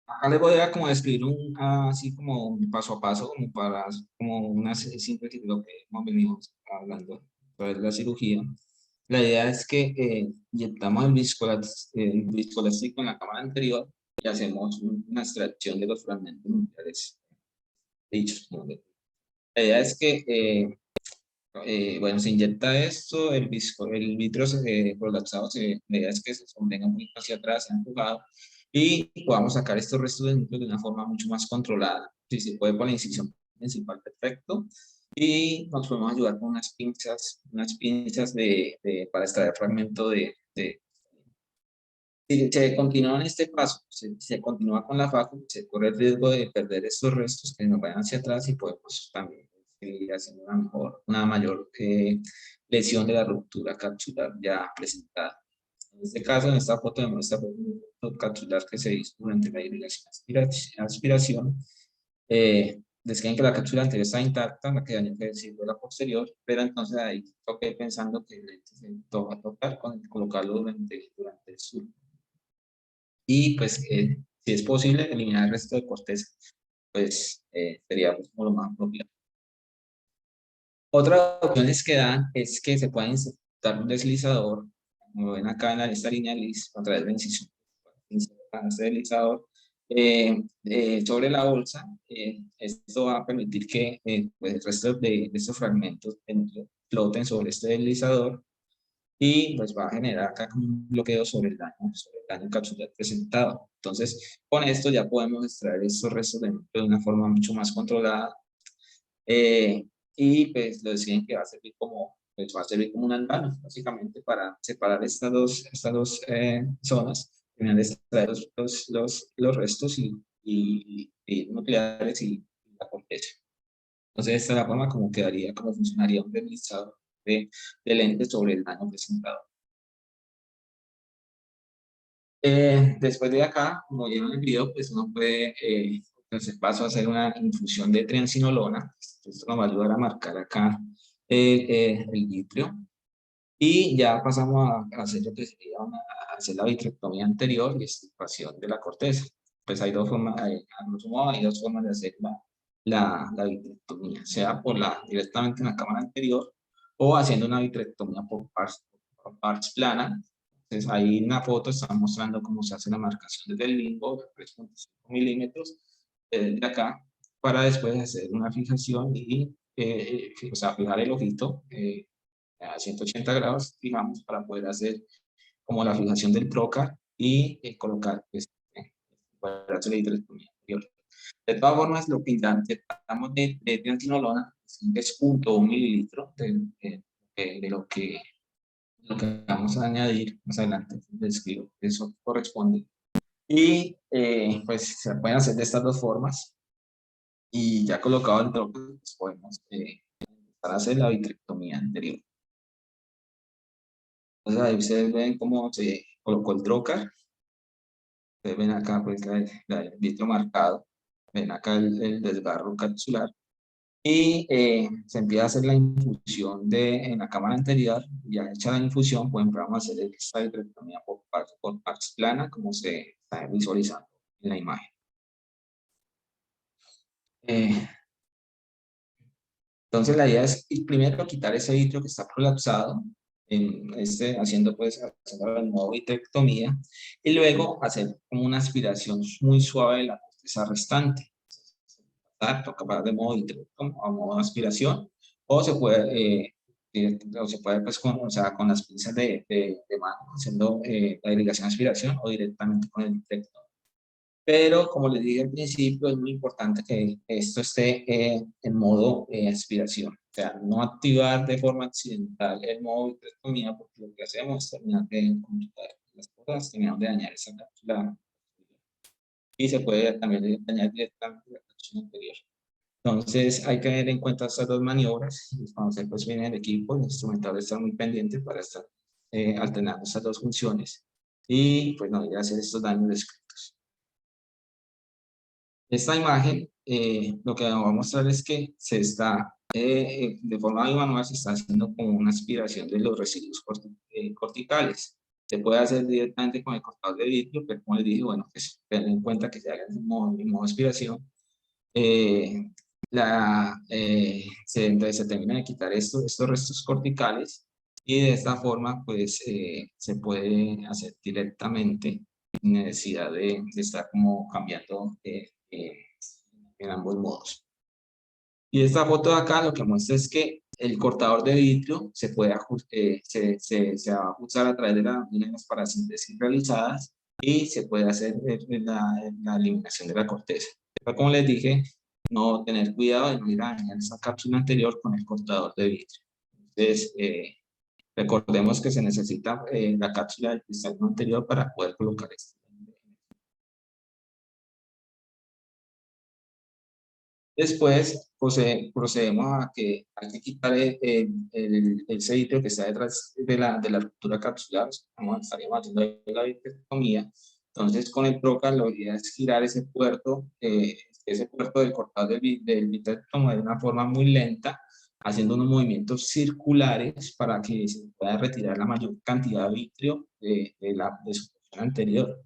acá les voy a como describir así como un paso a paso, como una síntesis de lo que hemos venido hablando a través de la cirugía. La idea es que inyectamos el viscoelástico en la cámara anterior y hacemos una extracción de los fragmentos nucleares dichos. La idea es que, bueno, se inyecta esto, el vitrio prolapsado, la idea es que se sostenga muy hacia atrás, se ha empujado, y podamos sacar estos restos de núcleo de una forma mucho más controlada. Si se puede por la incisión principal, perfecto. Y nos podemos ayudar con unas pinzas para extraer fragmento si se continúa en este paso, se continúa con la facu, se corre el riesgo de perder estos restos que nos vayan hacia atrás y podemos también seguir haciendo una mayor lesión de la ruptura capsular ya presentada. En este caso, en esta foto vemos esta ruptura capsular que se hizo durante la irrigación aspiración. Describen que la cápsula anterior está intacta, la que dañó que decir de la posterior, pero entonces ahí toqué pensando que el lente se va a tocar con colocarlo durante el sur. Y pues si es posible eliminar el resto de corteza, pues sería pues, como lo más propio. Otras opciones que dan es que se pueda insertar un deslizador, como ven acá en esta línea gris, a través de la incisión, insertar este deslizador sobre la bolsa. Esto va a permitir que pues, el resto de estos fragmentos floten sobre este deslizador y pues va a generar acá como un bloqueo sobre el daño capsular presentado. Entonces, con esto ya podemos extraer estos restos de una forma mucho más controlada y pues lo deciden que va a servir pues va a servir como un andamio, básicamente para separar estas dos zonas, extraer los restos y nucleares y la corteza. Entonces, esta es la forma como quedaría, como funcionaría un deslizador de lentes sobre el daño presentado. Después de acá, como vieron en el video, pues uno puede, entonces paso a hacer una infusión de triancinolona. Esto nos va a ayudar a marcar acá el vitrio. Y ya pasamos a hacer lo que sería a hacer la vitrectomía anterior y extirpación de la corteza. Pues hay dos formas, hay dos formas de hacer la vitrectomía, sea directamente en la cámara anterior o haciendo una vitrectomía por parts plana. Entonces ahí en la foto están mostrando cómo se hace la marcación desde el limbo, de 3.5 milímetros, de acá, para después hacer una fijación y, o sea, fijar el ojito a 180 grados, digamos, para poder hacer como la fijación del trocar y colocar para hacer la vitrectomía anterior. De todas formas, lo que intentamos de triancinolona es 0.1 mililitro de lo que vamos a añadir más adelante. Les escribo, eso corresponde. Y pues se pueden hacer de estas dos formas. Y ya colocado el trocar, pues podemos empezar a hacer la vitrectomía anterior. Entonces ahí ustedes ven cómo se colocó el trocar. Ustedes ven acá pues el vitrio marcado. Ven acá el desgarro capsular. Y se empieza a hacer la infusión en la cámara anterior. Ya hecha la infusión, pues vamos a hacer esta vitrectomía por partes plana, como se está visualizando en la imagen. Entonces la idea es primero quitar ese vitrio que está prolapsado, haciendo el modo vitrectomía, y luego hacer como una aspiración muy suave de la corteza restante. Toca de modo vitrectomía a modo aspiración, o se puede pues, con las pinzas de mano, haciendo la irrigación aspiración, o directamente con el vitrectomía. Pero como les dije al principio, es muy importante que esto esté en modo aspiración. O sea, no activar de forma accidental el modo vitrectomía, porque lo que hacemos es terminar de complicar las cosas, terminamos de dañar esa cápsula. Y se puede también dañar directamente la cápsula anterior. Entonces hay que tener en cuenta estas dos maniobras. Cuando pues viene el equipo, el instrumentador está muy pendiente para estar alternando estas dos funciones. Y pues no ir a hacer estos daños descritos. Esta imagen lo que va a mostrar es que se está, de forma manual, se está haciendo como una aspiración de los residuos corticales. Se puede hacer directamente con el cortador de vitrio, pero como les dije, bueno, pues tener en cuenta que se haga en modo aspiración. Se termina de quitar estos restos corticales y de esta forma pues se puede hacer directamente sin necesidad de estar como cambiando en ambos modos. Y esta foto de acá lo que muestra es que el cortador de vitrio se puede se va a usar a través de las parasíntesis realizadas y se puede hacer la eliminación de la corteza. Pero como les dije, no tener cuidado de no ir a dañar esa cápsula anterior con el cortador de vitrio. Entonces, recordemos que se necesita la cápsula del cristalino anterior para poder colocar esto. Después procedemos a que hay que quitar el vitrio que está detrás de la ruptura capsular. Estaríamos haciendo la vitrectomía. Entonces, con el trocar, la idea es girar ese puerto del cortador del vitrectomo de una forma muy lenta, haciendo unos movimientos circulares para que se pueda retirar la mayor cantidad de vitrio de su porción anterior.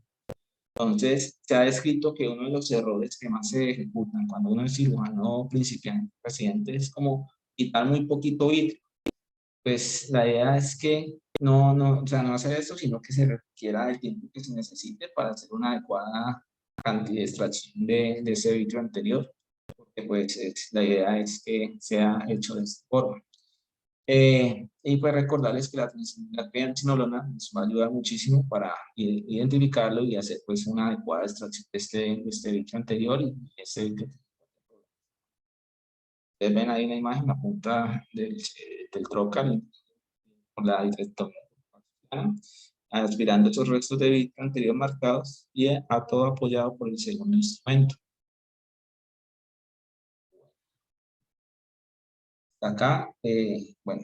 Entonces, se ha descrito que uno de los errores que más se ejecutan cuando uno es cirujano principiante, paciente, es como quitar muy poquito vitrio. Pues la idea es que o sea, no hacer eso, sino que se requiera el tiempo que se necesite para hacer una adecuada cantidad de extracción de ese vitrio anterior, porque pues la idea es que sea hecho de esta forma. Y pues recordarles que la triancinolona nos va a ayudar muchísimo para identificarlo y hacer pues una adecuada extracción de este vitrio anterior y este vitrio. Ustedes ven ahí en la imagen la punta del trocar con la vitrectomía, aspirando esos restos de vitrio anterior marcados y a todo apoyado por el segundo instrumento. Acá, bueno,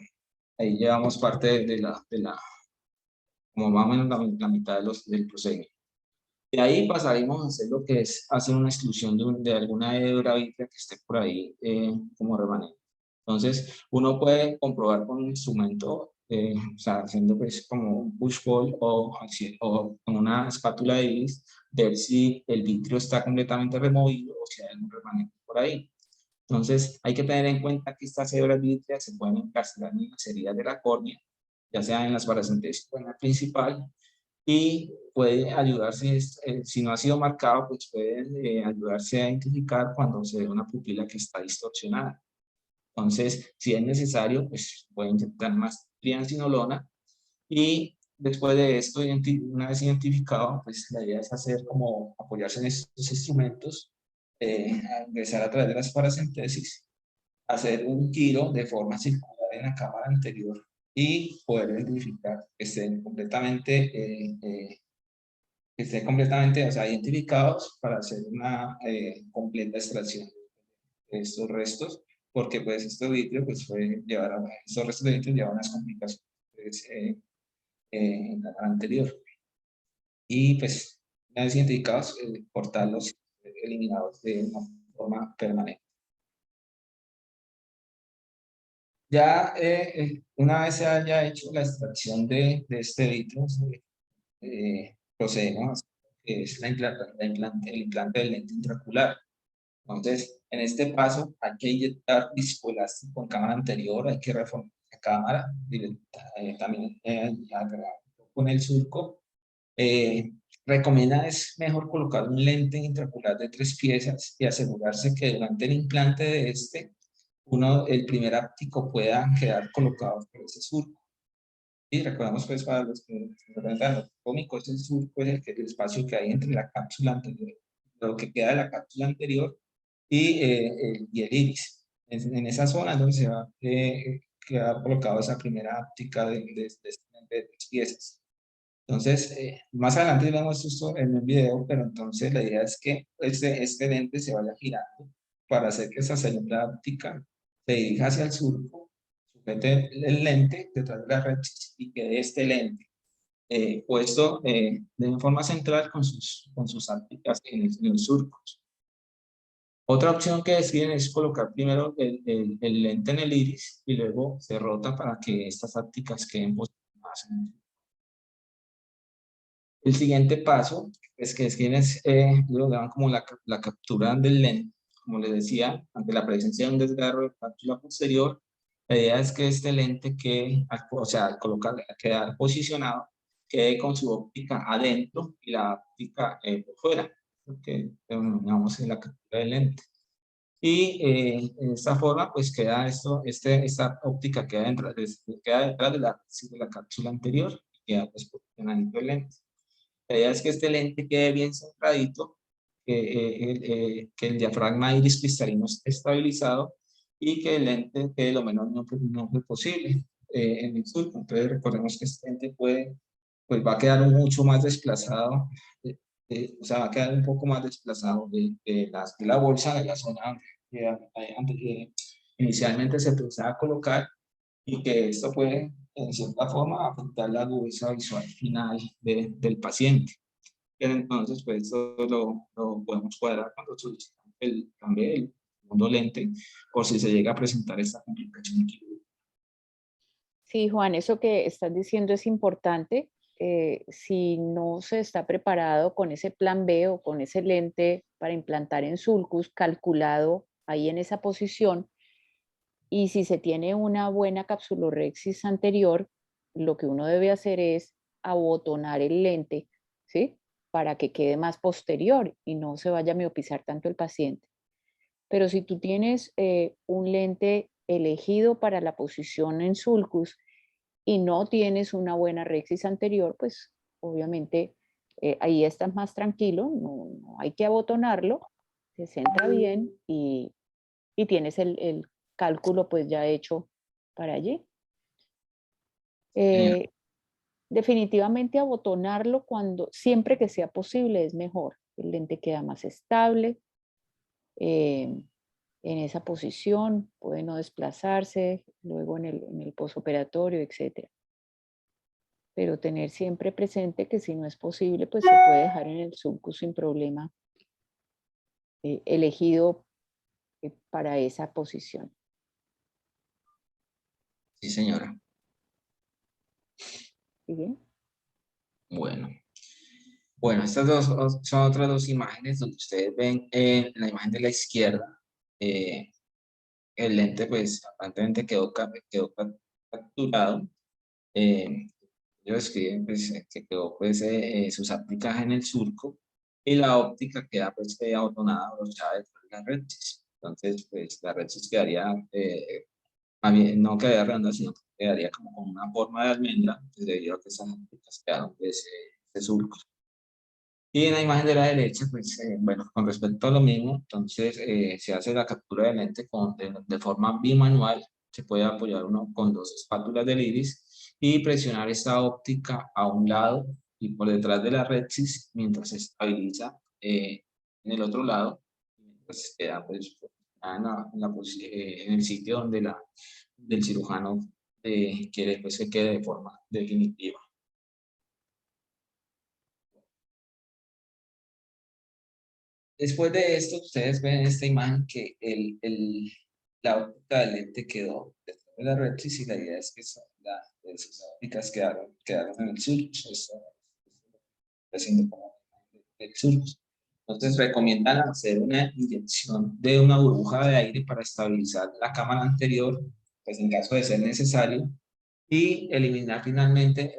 ahí llevamos parte como más o menos la mitad del procedimiento. De ahí pasaremos a hacer lo que es hacer una exclusión de alguna hebra vítrea que esté por ahí como remanente. Entonces, uno puede comprobar con un instrumento, o sea, haciendo pues como un push pull o con una espátula de iris, ver si el vitrio está completamente removido o si hay un remanente por ahí. Entonces, hay que tener en cuenta que estas hebras vítreas se pueden encarcelar en las heridas de la córnea, ya sea en las paracentésico o en la principal, y puede ayudarse, si no ha sido marcado, pues puede ayudarse a identificar cuando se ve una pupila que está distorsionada. Entonces, si es necesario, pues puede inyectar más triamcinolona y después de esto, una vez identificado, pues la idea es hacer como apoyarse en estos instrumentos, ingresar a través de las paracentesis, hacer un giro de forma circular en la cámara anterior y poder identificar que estén completamente, o sea, identificados para hacer una completa extracción de estos restos, porque pues estos vídeos pues pueden llevar a, estos restos de vídeos llevan unas complicaciones pues, en la anterior. Y pues, una vez identificados, cortarlos, eliminados de una forma permanente. Ya una vez se haya hecho la extracción de este vitrio, procedemos a que es el implante del lente intraocular. Entonces, en este paso hay que inyectar viscoelástico en cámara anterior, hay que reformar la cámara, también con el surco. Recomienda es mejor colocar un lente intraocular de 3 piezas y asegurarse que durante el implante de el primer áptico pueda quedar colocado por ese surco. Y recordamos pues para los que se representan lo cómico, ese surco es el espacio que hay entre la cápsula anterior, lo que queda de la cápsula anterior y el iris. En esa zona es donde se va a quedar colocado esa primera áptica de 3 piezas. Entonces, más adelante vemos esto en el video, pero entonces la idea es que este lente se vaya girando para hacer que esa segunda óptica se dirija hacia el surco, sujete el lente detrás de la red y quede este lente puesto de forma central con sus ópticas en los surcos. Otra opción que deciden es colocar primero el lente en el iris y luego se rota para que estas ópticas queden posicionadas en el. El siguiente paso es que quienes lo dan como la captura del lente. Como les decía, ante la presencia de un desgarro de cápsula posterior, la idea es que este lente quede, o sea, al quedar posicionado, quede con su óptica adentro y la óptica por fuera, que denominamos la captura del lente. Y de esta forma, pues queda esta óptica queda detrás de la cápsula anterior y queda pues posicionando el lente. La idea es que este lente quede bien centradito, que el diafragma iris cristalino esté estabilizado y que el lente quede lo menos no posible en el surco. Entonces recordemos que este lente pues va a quedar mucho más desplazado, o sea, va a quedar un poco más desplazado de la bolsa, de la zona donde inicialmente se pensaba colocar, y que esto puede, en cierta forma, afectar la agudeza visual final del paciente. Pero entonces, pues, eso lo podemos cuadrar cuando solicitamos también el segundo lente, por si se llega a presentar esta complicación quirúrgica. Sí, Juan, eso que estás diciendo es importante. Si no se está preparado con ese plan B o con ese lente para implantar en sulcus calculado ahí en esa posición, y si se tiene una buena capsulorhexis anterior, lo que uno debe hacer es abotonar el lente, ¿sí? Para que quede más posterior y no se vaya a miopizar tanto el paciente. Pero si tú tienes un lente elegido para la posición en sulcus y no tienes una buena rexis anterior, pues obviamente ahí estás más tranquilo, no hay que abotonarlo, se centra bien y tienes el cálculo pues ya hecho para allí. Definitivamente abotonarlo siempre que sea posible es mejor. El lente queda más estable en esa posición, puede no desplazarse luego en el posoperatorio, etc. pero tener siempre presente que si no es posible, pues se puede dejar en el sulcus sin problema, elegido para esa posición. Sí, señora. ¿Sí bien? Bueno. Bueno, estas dos son otras dos imágenes donde ustedes ven en la imagen de la izquierda, el lente pues aparentemente quedó capturado. Ellos escriben pues, que quedó pues sus ápticas en el surco y la óptica queda pues abotonada, abrochada detrás de la retis. Entonces pues la retis quedaría, no quedaría redonda, sino que quedaría como con una forma de almendra, pues, debido a que esas ápticas quedaron pues de surco. Y en la imagen de la derecha, pues, bueno, con respecto a lo mismo, entonces se hace la captura del lente de forma bimanual. Se puede apoyar uno con dos espátulas del iris y presionar esta óptica a un lado y por detrás de la retis mientras se estabiliza en el otro lado. Pues queda pues, en el sitio donde del cirujano quiere pues, que quede de forma definitiva. Después de esto, ustedes ven en esta imagen que la óptica del lente quedó detrás de la retis y la idea es que esas ópticas quedaron en el surcus. Esto está haciendo como el surcus. Entonces recomiendan hacer una inyección de una burbuja de aire para estabilizar la cámara anterior, pues en caso de ser necesario, y eliminar finalmente,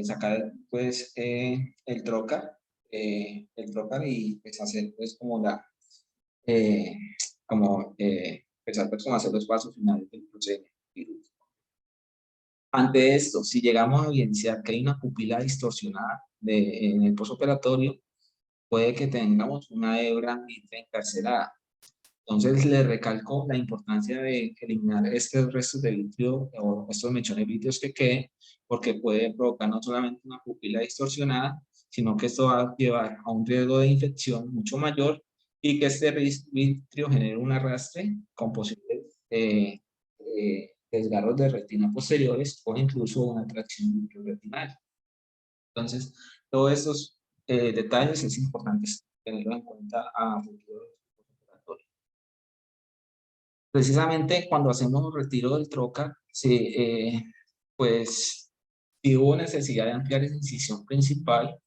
sacar pues el trocar y pues hacer pues como eh, empezar pues como hacer los pasos finales del procedimiento quirúrgico. Ante esto, si llegamos a evidenciar que hay una pupila distorsionada en el postoperatorio, puede que tengamos una hebra encarcelada. Entonces le recalco la importancia de eliminar estos restos de vitrio o estos mechones vítreo que queden, porque puede provocar no solamente una pupila distorsionada, sino que esto va a llevar a un riesgo de infección mucho mayor y que este vitrio genere un arrastre con posibles desgarros de retina posteriores o incluso una tracción vitreoretinal. Entonces, todos estos detalles es importante tenerlo en cuenta a futuro. Precisamente cuando hacemos un retiro del trocar, pues si hubo necesidad de ampliar esa incisión principal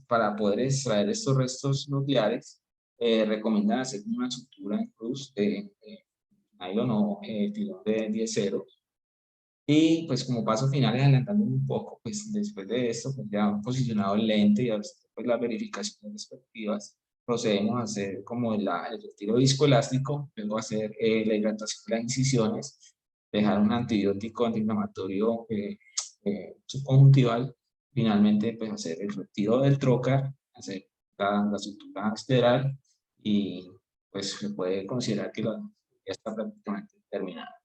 para poder extraer estos restos nucleares, recomiendan hacer una sutura en cruz de nylon o filón de 10-0. Y pues como paso final, adelantando un poco, pues después de esto, pues ya posicionado el lente y pues las verificaciones respectivas, procedemos a hacer como el retiro viscoelástico, luego hacer la hidratación de las incisiones, dejar un antibiótico antiinflamatorio subconjuntival, finalmente pues hacer el retiro del trocar, hacer la sutura esteral y pues se puede considerar que ya está prácticamente terminada.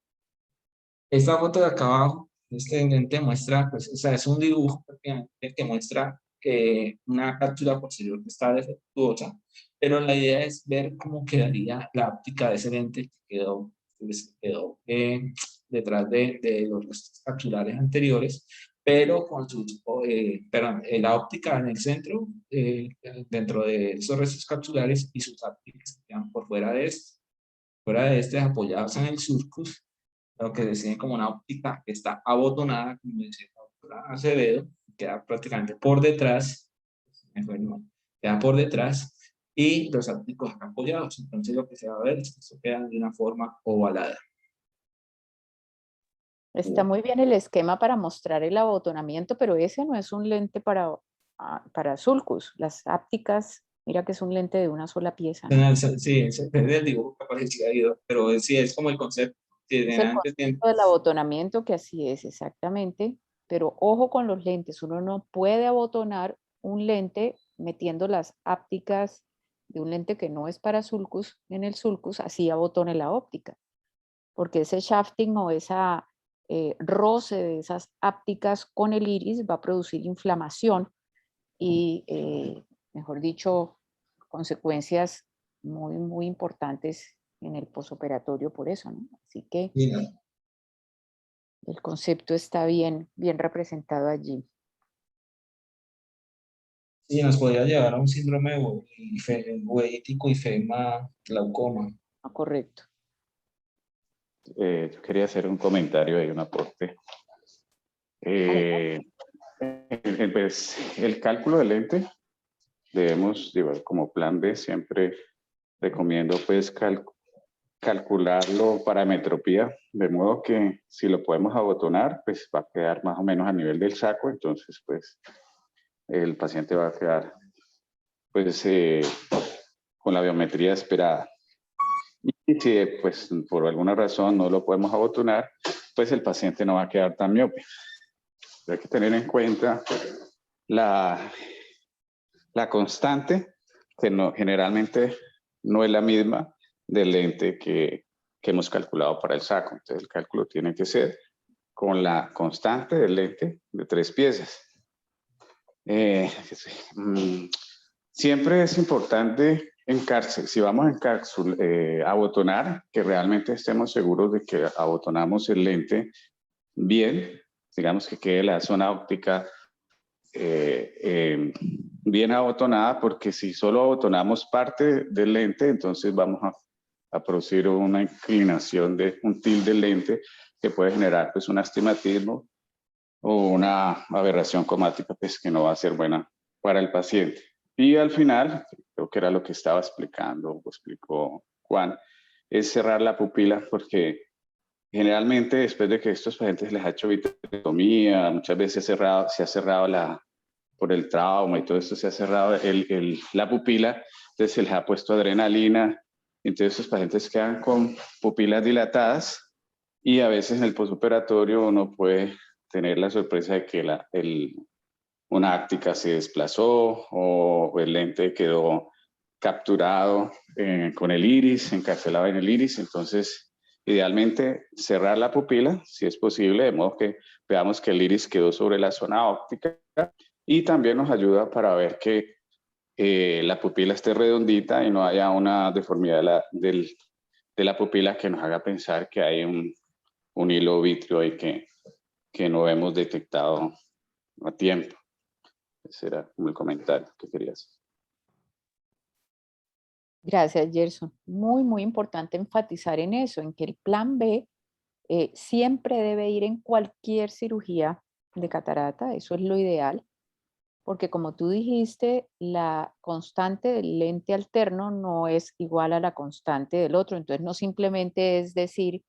Esta foto de acá abajo, este lente muestra, pues, o sea, es un dibujo que muestra una cápsula posterior que está defectuosa, pero la idea es ver cómo quedaría la óptica de ese lente que quedó detrás de los restos capsulares anteriores, pero con la óptica en el centro, dentro de esos restos capsulares y sus ópticas que quedan por fuera de este, apoyados en el surcus, lo que define como una óptica que está abotonada, como dice la doctora Acevedo, queda prácticamente por detrás, queda por detrás, y los ópticos están apoyados. Entonces lo que se va a ver es que esto queda de una forma ovalada. Está muy bien el esquema para mostrar el abotonamiento, pero ese no es un lente para sulcus. Las ápticas, mira que es un lente de una sola pieza, ¿no? Sí, es el dibujo que aparecía ahí, pero sí, es como el concepto. Sí, Es el concepto del abotonamiento, que así es exactamente, pero ojo con los lentes. Uno no puede abotonar un lente metiendo las ápticas de un lente que no es para sulcus en el sulcus, así abotone la óptica, porque ese shafting o esa roce de esas ápticas con el iris va a producir inflamación y, mejor dicho, consecuencias muy, muy importantes en el posoperatorio por eso, ¿no? Así que sí, El concepto está bien, bien representado allí. Sí, nos podría llevar a un síndrome uveítico y fema glaucoma. Ah, correcto. Yo quería hacer un comentario y un aporte. Pues, el cálculo del lente debemos llevar como plan B. Siempre recomiendo pues calcularlo para metropía, de modo que si lo podemos abotonar, pues va a quedar más o menos a nivel del saco. Entonces pues el paciente va a quedar pues con la biometría esperada. Y si pues por alguna razón no lo podemos abotonar, pues el paciente no va a quedar tan miope. Hay que tener en cuenta la constante, que no, generalmente no es la misma del lente que hemos calculado para el saco. Entonces el cálculo tiene que ser con la constante del lente de 3 piezas. Siempre es importante si vamos a abotonar, que realmente estemos seguros de que abotonamos el lente bien, digamos que quede la zona óptica bien abotonada, porque si solo abotonamos parte del lente, entonces vamos a producir una inclinación de un tilde del lente que puede generar pues un astigmatismo o una aberración cromática pues que no va a ser buena para el paciente. Y al final, creo que era lo que estaba explicando, o explicó Juan, es cerrar la pupila, porque generalmente después de que estos pacientes les ha hecho vitrectomía, muchas veces se ha cerrado por el trauma y todo esto, se ha cerrado la pupila, entonces se les ha puesto adrenalina, entonces estos pacientes quedan con pupilas dilatadas y a veces en el postoperatorio uno puede tener la sorpresa de que una áctica se desplazó o el lente quedó capturado con el iris, encarcelado en el iris. Entonces, idealmente cerrar la pupila, si es posible, de modo que veamos que el iris quedó sobre la zona óptica, y también nos ayuda para ver que la pupila esté redondita y no haya una deformidad de la pupila que nos haga pensar que hay un hilo vítreo ahí que no hemos detectado a tiempo. Ese era como el comentario que quería hacer. Gracias, Gerson. Muy, muy importante enfatizar en eso, en que el plan B siempre debe ir en cualquier cirugía de catarata, eso es lo ideal, porque como tú dijiste, la constante del lente alterno no es igual a la constante del otro, entonces no simplemente es decir,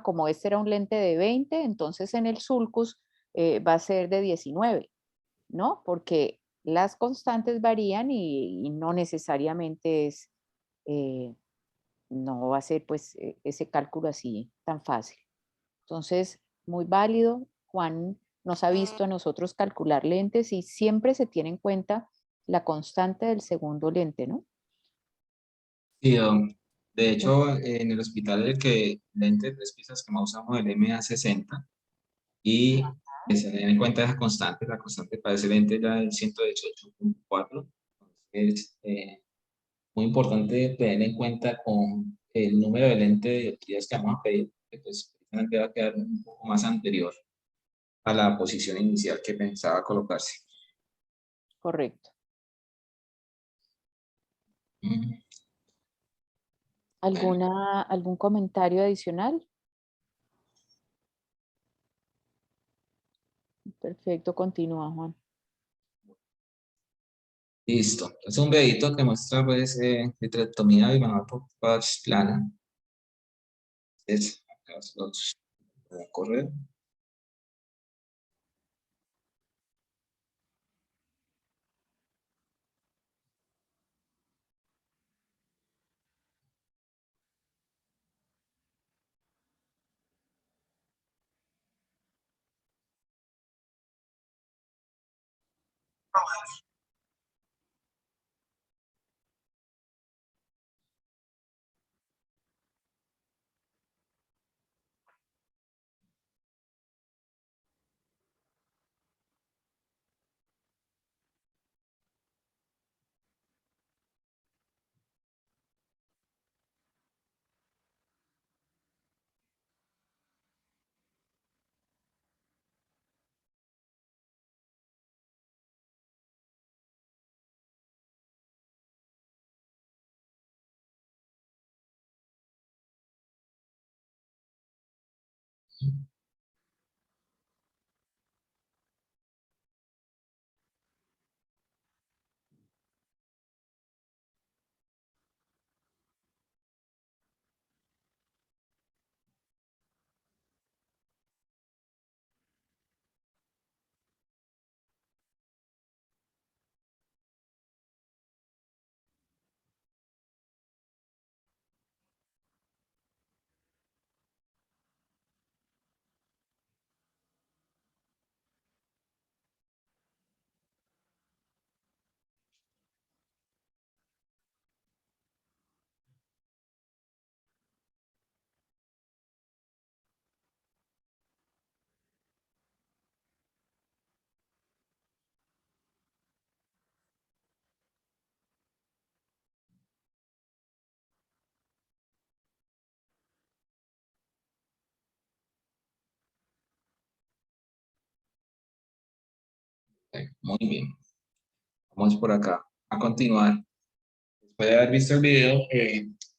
como este era un lente de 20, entonces en el sulcus va a ser de 19, ¿no? Porque las constantes varían y no necesariamente eh, no va a ser pues ese cálculo así tan fácil. Entonces, muy válido. Juan nos ha visto a nosotros calcular lentes y siempre se tiene en cuenta la constante del segundo lente, ¿no? Sí, de hecho, en el hospital el lente de 3 piezas que más usamos el MA60 y se tiene en cuenta esa constante, la constante para ese lente ya es 118.4. Entonces, muy importante tener en cuenta con el número de lente de dioptrías que vamos a pedir, que pues precisamente va a quedar un poco más anterior a la posición inicial que pensaba colocarse. Correcto. Mm. ¿Algún comentario adicional? Perfecto, continúa, Juan. Listo. Es un videito que muestra pues vitrectomía bimanual por patch plana. Es, acá voy a correr. Muy bien, vamos por acá a continuar. Después de haber visto el video,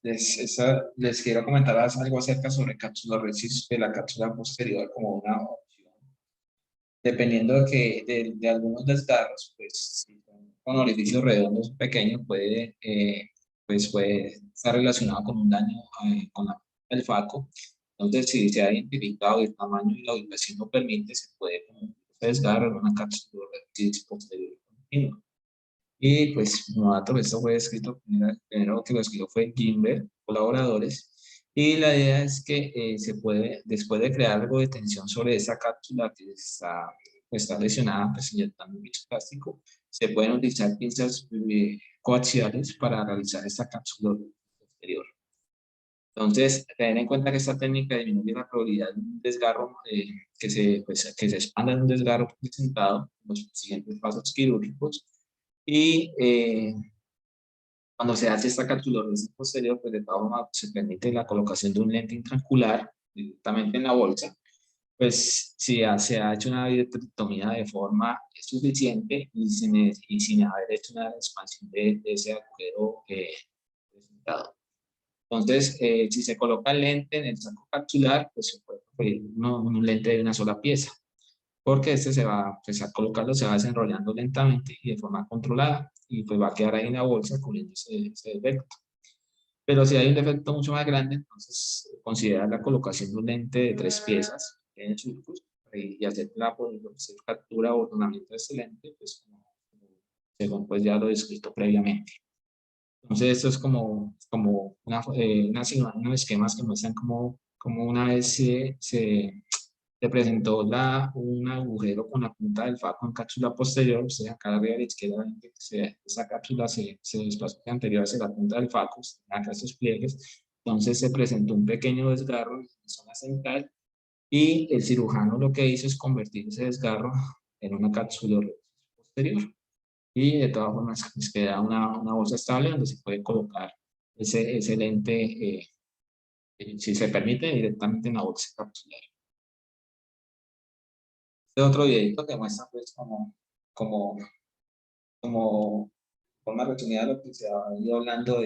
les quiero comentar algo acerca sobre cápsulas de la cápsula posterior como una opción. Dependiendo de algunos desgarros, pues si son con orificios redondos pequeños, pues puede estar relacionado con un daño el faco. Entonces, si se ha identificado el tamaño y la ubicación lo permite, se puede desgarrar una cápsula posterior continua. Y pues, como dato, esto fue escrito, primero que lo escribió fue Gimber, colaboradores, y la idea es que se puede, después de crear algo de tensión sobre esa cápsula que está lesionada, pues inyectando plástico, se pueden utilizar pinzas coaxiales para realizar esta cápsula posterior. Entonces, tener en cuenta que esta técnica disminuye la probabilidad de un desgarro, que se expanda en un desgarro presentado en los siguientes pasos quirúrgicos. Y cuando se hace esta capsulosis posterior, pues de todas formas se permite la colocación de un lente intraocular directamente en la bolsa. Pues si se ha hecho una vitrectomía de forma suficiente y sin haber hecho una expansión de ese agujero presentado. Entonces, si se coloca el lente en el saco capsular, pues se puede preferir un lente de una sola pieza, porque este pues al colocarlo se va desenrollando lentamente y de forma controlada, y pues va a quedar ahí en la bolsa cubriendo ese defecto. Pero si hay un defecto mucho más grande, entonces considera la colocación de un lente de 3 piezas en surcos y hacer captura o ordenamiento de ese lente, pues según pues ya lo he descrito previamente. Entonces esto es como unos esquemas que muestran como una vez se presentó un agujero con la punta del faco en cápsula posterior. O sea, acá arriba a la izquierda ven que esa cápsula se desplazó de anterior hacia la punta del faco, acá estos pliegues. Entonces se presentó un pequeño desgarro en la zona central y el cirujano lo que hizo es convertir ese desgarro en una cápsula posterior. Y de todas formas les queda una bolsa estable donde se puede colocar ese lente, si se permite, directamente en la bolsa capsular. Este otro videito que muestra pues como, como forma resumida de lo que se ha ido hablando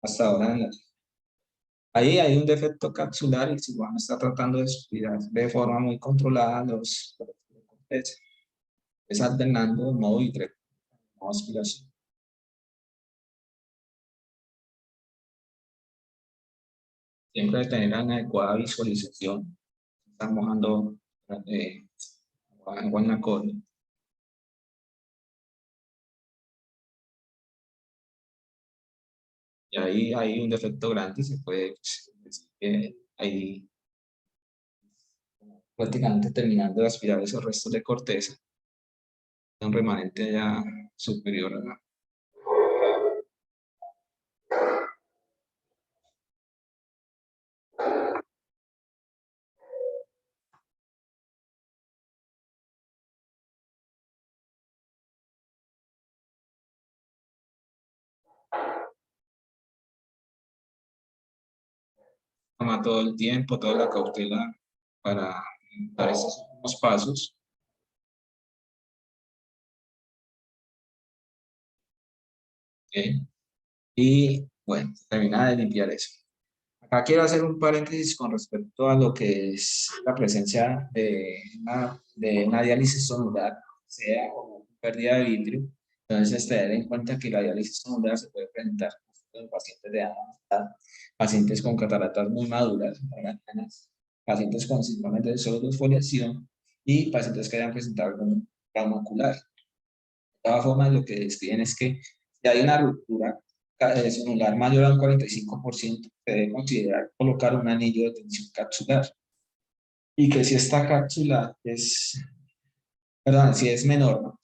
hasta ahora. Ahí hay un defecto capsular y el cirujano está tratando de aspirar de forma muy controlada los cortes, es alternando modo y modo aspiración. Siempre tener una adecuada visualización. Están mojando agua en la cola. Y ahí hay un defecto grande, se puede decir que ahí prácticamente terminando de aspirar esos restos de corteza, un remanente ya superior a la. Toma todo el tiempo, toda la cautela para dar estos últimos pasos. ¿Okay? Y bueno, termina de limpiar eso. Acá quiero hacer un paréntesis con respecto a lo que es la presencia de una diálisis sonular, sea o pérdida de vitrio. Entonces, tener en cuenta que la diálisis sonular se puede presentar en pacientes de edad, pacientes con cataratas muy maduras, pacientes con síndrome de pseudofoliación y pacientes que hayan presentado algún trauma ocular. De todas formas, lo que describen es que si hay una ruptura sonular mayor al 45%, se debe considerar colocar un anillo de tensión capsular. Y que si esta cápsula es, perdón, si es menor, ¿no?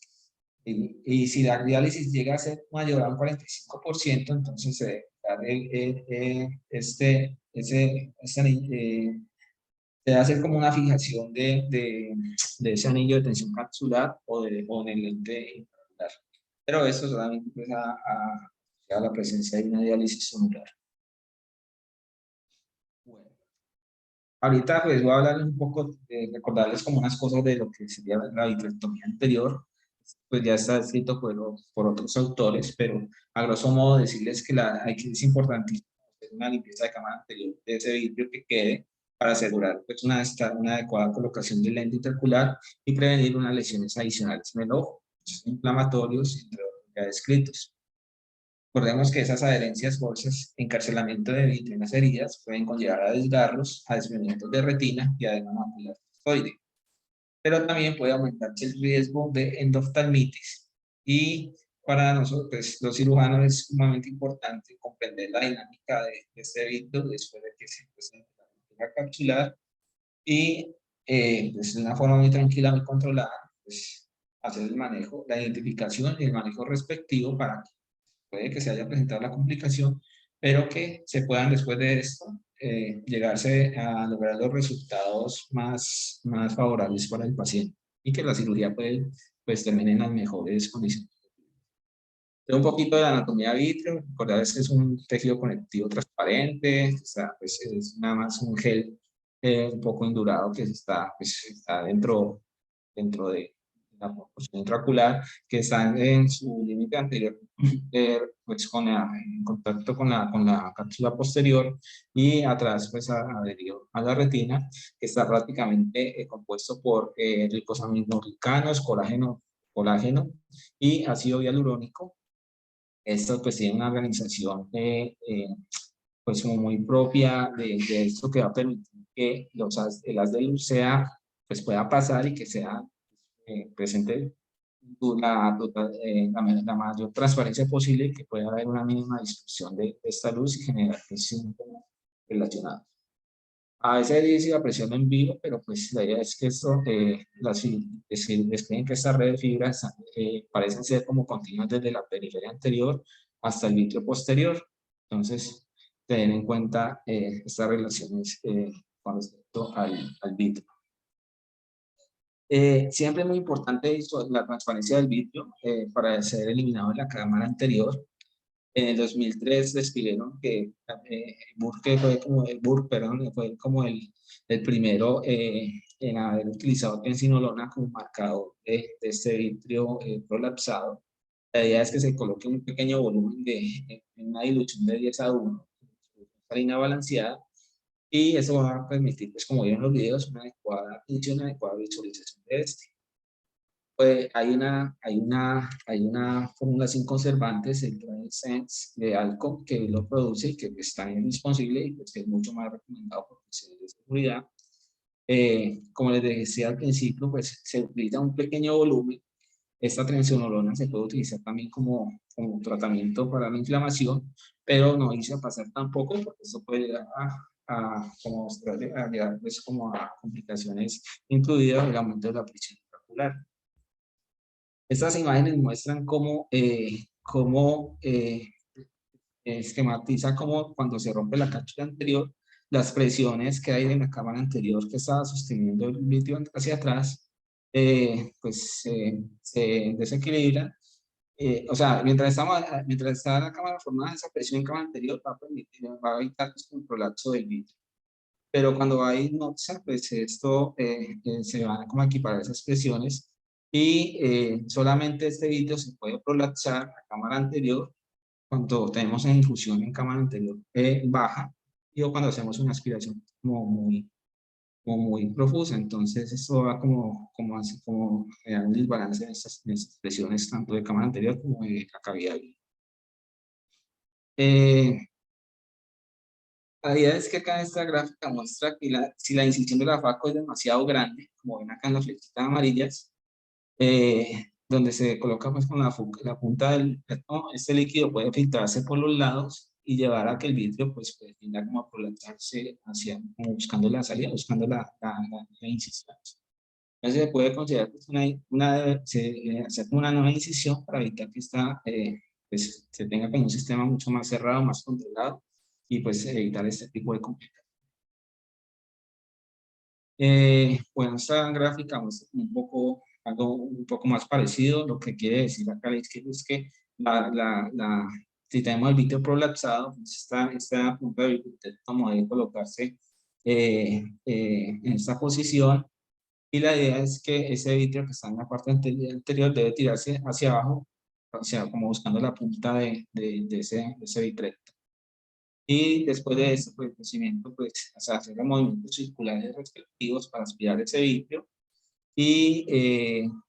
Y si la diálisis llega a ser mayor a un 45%, entonces se debe dar se debe hacer como una fijación de ese anillo de tensión capsular o en el lente intraocular. Pero esto solamente pues, a la presencia de una diálisis sonular. Bueno, ahorita pues voy a hablarles un poco, recordarles como unas cosas de lo que sería la vitrectomía anterior. Pues ya está escrito por otros autores, pero a grosso modo decirles que es importantísimo hacer una limpieza de cámara anterior de ese vitrio que quede para asegurar pues, una adecuada colocación del lente intraocular y prevenir unas lesiones adicionales en el ojo, inflamatorios, entre otros ya descritos. Recordemos que esas adherencias o ese encarcelamiento de vitrio en las heridas pueden conllevar a desgarros, a desprendimientos de retina y además macular discoide. Pero también puede aumentarse el riesgo de endoftalmitis. Y para nosotros, pues, los cirujanos, es sumamente importante comprender la dinámica de este vitrio después de que se presente la ruptura capsular y pues, de una forma muy tranquila, muy controlada, pues, hacer el manejo, la identificación y el manejo respectivo para que puede que se haya presentado la complicación, pero que se puedan después de esto llegarse a lograr los resultados más favorables para el paciente y que la cirugía puede pues termine en las mejores condiciones. Un poquito de la anatomía de vitrio, recordar que es un tejido conectivo transparente, o sea, pues es nada más un gel un poco endurado que está dentro de la porción intraocular, que está en su límite anterior, pues en contacto con la cápsula posterior y atrás pues adherido a la retina, que está prácticamente compuesto por glicosaminoglicanos, colágeno y ácido hialurónico. Esto pues tiene una organización pues como muy propia de esto que va a permitir que el haz de luz pues pueda pasar y que sea presente la mayor transparencia posible, que pueda haber una mínima dispersión de esta luz y generar síntomas relacionados. A veces dice la presión en vivo, pero pues la idea es que esto, describen que estas redes de fibras parecen ser como continuas desde la periferia anterior hasta el vitrio posterior. Entonces, tener en cuenta estas relaciones con respecto al vitrio. Siempre es muy importante la transparencia del vitrio para ser eliminado de la cámara anterior. En el 2003 describieron que Burke fue como el primero en haber utilizado tensinolona como marcador de este vitrio prolapsado. La idea es que se coloque un pequeño volumen en una dilución de 10:1, harina balanceada, y eso va a permitir, pues como vieron en los videos, una adecuada función, una adecuada visualización de este. Pues hay una formulación conservante, el Sense de Alco, que lo produce y que está disponible y pues, es mucho más recomendado por cuestiones de seguridad. Como les decía al principio, pues se utiliza un pequeño volumen. Esta triamcinolona se puede utilizar también como tratamiento para la inflamación, pero no irse a pasar tampoco, porque eso puede llegar a llegar pues, como a complicaciones, incluidas el aumento de la presión intraocular. Estas imágenes muestran cómo esquematiza cómo cuando se rompe la cápsula anterior, las presiones que hay en la cámara anterior que estaba sosteniendo el vitrio hacia atrás, pues se desequilibran. O sea, mientras está la cámara formada, esa presión en cámara anterior va a evitar el prolapso del vitrio. Pero cuando hay noxa, pues esto se van a como equiparar esas presiones y solamente este vitrio se puede prolapsar la cámara anterior cuando tenemos una infusión en cámara anterior baja y o cuando hacemos una aspiración como muy profusa. Entonces esto va como generar un desbalance en estas presiones tanto de cámara anterior como de la cavidad. La idea es que acá en esta gráfica muestra que si la incisión de la FACO es demasiado grande, como ven acá en las flechitas amarillas, donde se coloca pues con la punta del ¿no? Este líquido puede filtrarse por los lados y llevar a que el vidrio pues tienda como a prolongarse hacia, como buscando la salida, buscando la incisión. Entonces se puede considerar pues, hacer como una nueva incisión para evitar que pues, se tenga como un sistema mucho más cerrado, más controlado y pues evitar este tipo de complicaciones. Bueno, esta gráfica muestra algo un poco más parecido. Lo que quiere decir acá a la izquierda es que si tenemos el vitrio prolapsado, pues esta punta del vitrio debe colocarse en esta posición, y la idea es que ese vitrio que está en la parte anterior debe tirarse hacia abajo, o sea, como buscando la punta de ese vitreto. Y después de eso, pues, el procedimiento, pues, o sea, hacer los movimientos circulares respectivos para aspirar ese vitrio. Y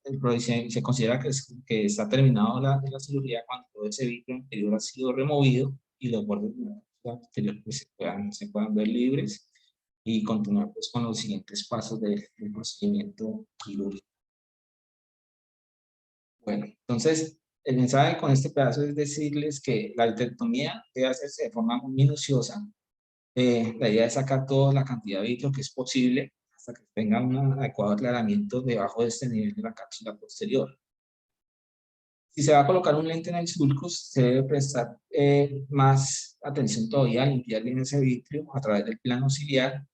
se considera que está terminado la cirugía cuando todo ese vitrio anterior ha sido removido y los bordes de la cápsula posterior pues, se puedan ver libres y continuar pues, con los siguientes pasos del procedimiento quirúrgico. Bueno, entonces el mensaje con este pedazo es decirles que la vitrectomía debe hacerse de forma muy minuciosa. La idea es sacar toda la cantidad de vitrio que es posible hasta que tenga un adecuado aclaramiento debajo de este nivel de la cápsula posterior. Si se va a colocar un lente en el sulcus, se debe prestar más atención todavía a limpiar bien ese vitrio a través del plano ciliar,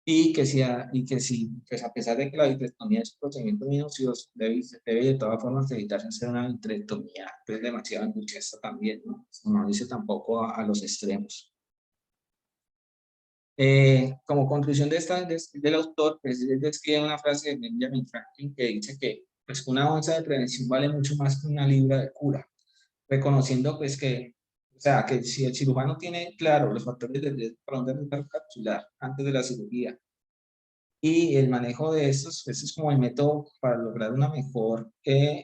y que si pues a pesar de que la vitrectomía es un procedimiento minucioso, debe de todas formas evitarse hacer una vitrectomía pues demasiado minuciosa también, ¿no? No dice tampoco a los extremos. Como conclusión del autor, pues él describe una frase de Benjamin Franklin que dice que pues, una onza de prevención vale mucho más que una libra de cura, reconociendo pues que, o sea, que si el cirujano tiene claro los factores de riesgo para un derrame capsular antes de la cirugía y el manejo de estos, pues es como el método para lograr una mejor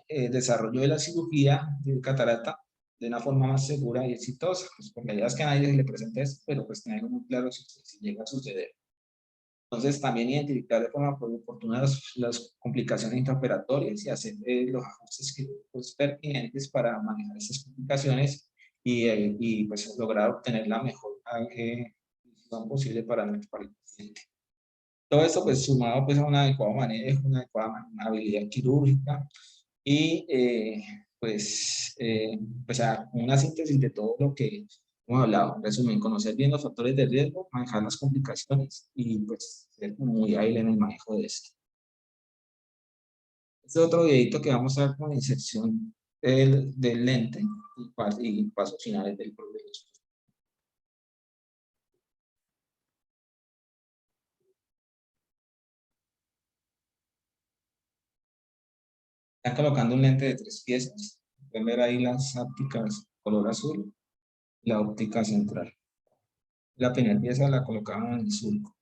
desarrollo de la cirugía de catarata de una forma más segura y exitosa, pues porque la idea es que a nadie se le presente esto, pero pues tener muy claro si llega a suceder. Entonces también identificar de forma oportuna las complicaciones intraoperatorias y hacer los ajustes pues, pertinentes para manejar esas complicaciones y pues lograr obtener la mejor decisión posible para el paciente. Todo esto pues sumado pues a un adecuado manejo, una adecuada habilidad quirúrgica y pues a una síntesis de todo lo que hemos hablado. En resumen, conocer bien los factores de riesgo, manejar las complicaciones y pues ser muy hábil en el manejo de esto. Este es otro videito que vamos a ver con la inserción del lente y pasos finales del proceso. Están colocando un lente de 3 piezas. Pueden ver ahí las ópticas color azul, la óptica central. La primera pieza la colocamos en el sulco.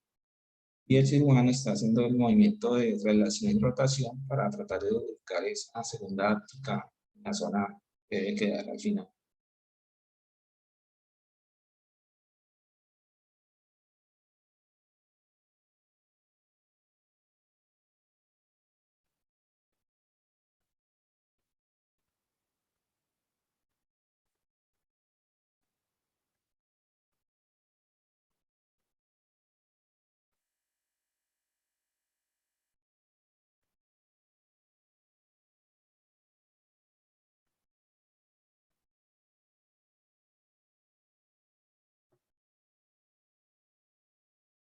Y el cirujano está haciendo el movimiento de relación y rotación para tratar de ubicar esa segunda óptica en la zona que debe quedar al final.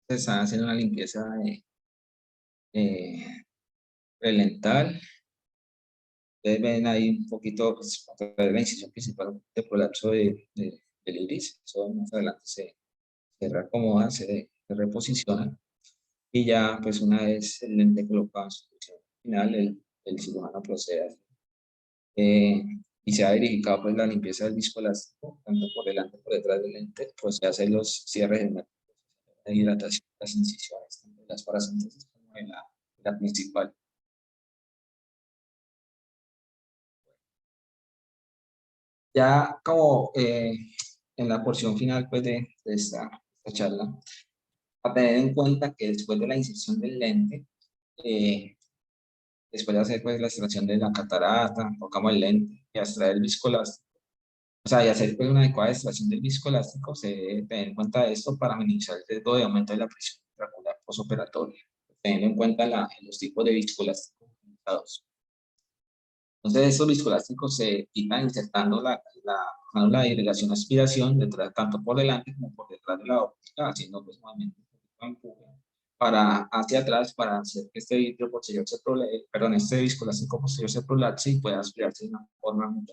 Se está haciendo una limpieza relental. Ustedes ven ahí un poquito pues, a través de la incisión principal de prolapso del iris. Eso más adelante se reacomoda, se reposiciona. Y ya, pues una vez el lente colocado en su posición final, el cirujano procede y se ha verificado pues la limpieza del viscoelástico, tanto por delante como por detrás del lente, pues se hacen los cierres herméticos de hidratación de las incisiones, tanto de las paracentesis como de la principal. Ya como en la porción final pues, de esta charla, a tener en cuenta que después de la inserción del lente, después de hacer pues, la extracción de la catarata, colocamos el lente y extraer el viscoelástico, o sea, y hacer pues, una adecuada extracción del viscoelástico, se debe tener en cuenta esto para minimizar el riesgo de aumento de la presión intraocular postoperatoria, teniendo en cuenta los tipos de viscoelásticos utilizados. Entonces, esos viscoelásticos se quitan insertando la cánula de irrigación aspiración detrás, tanto por delante como por detrás de la óptica, haciendo pues movimientos de empuje hacia atrás para hacer que este vidrio posterior este viscoelástico posterior se prolapse y pueda aspirarse de una forma mucho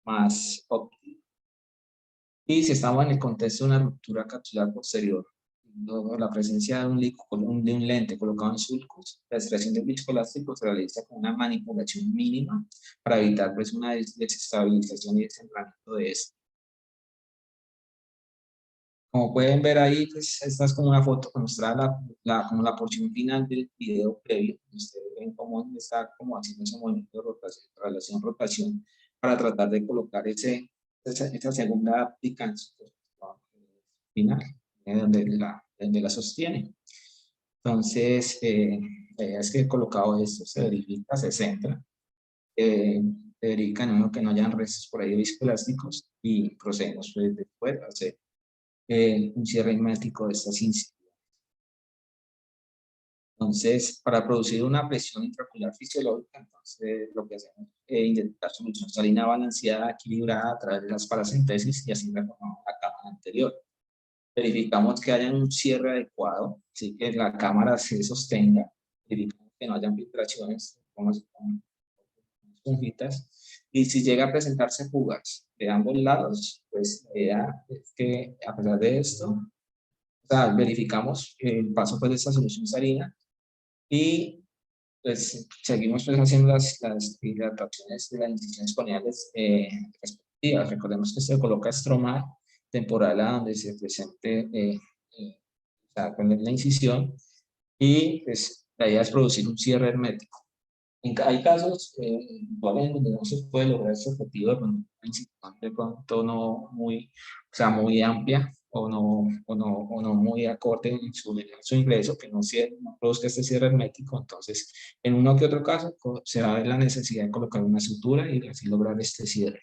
más óptima. Y si estamos en el contexto de una ruptura capsular posterior, la presencia de un lente colocado en sulcus, la extracción del viscoelástico se realiza con una manipulación mínima para evitar pues, una desestabilización y desentramiento de esto. Como pueden ver ahí, pues esta es como una foto que muestra como la porción final del video previo. Ustedes ven cómo está como haciendo ese movimiento de rotación, relación-rotación, para tratar de colocar esa segunda óptica en su final, donde la sostiene. Entonces, es que he colocado esto, se verifica, se centra, se verifica que no hayan restos por ahí de viscoelásticos y procedemos pues, después a hacer un cierre hermético de estas incisiones. Entonces, para producir una presión intraocular fisiológica, entonces lo que hacemos es inyectar solución salina balanceada, equilibrada a través de las paracentesis y así reformamos la cámara anterior. Verificamos que haya un cierre adecuado, ¿sí? Que la cámara se sostenga, verificamos que no hayan filtraciones, como esponjitas, y si llega a presentarse fugas de ambos lados, pues la idea es que a pesar de esto, o sea, verificamos el paso pues, de esta solución salina y pues seguimos pues, haciendo las hidrataciones de las incisiones coneales respectivas. Recordemos que se coloca estromal temporal a donde se presente o sea, con la incisión y pues la idea es producir un cierre hermético. Hay casos donde no se puede lograr ese objetivo, con una incisión de pronto no muy, o sea, muy amplia o no muy acorde en su ingreso, que no produzca este cierre hermético. Entonces, en uno que otro caso, se va a ver la necesidad de colocar una sutura y así lograr este cierre.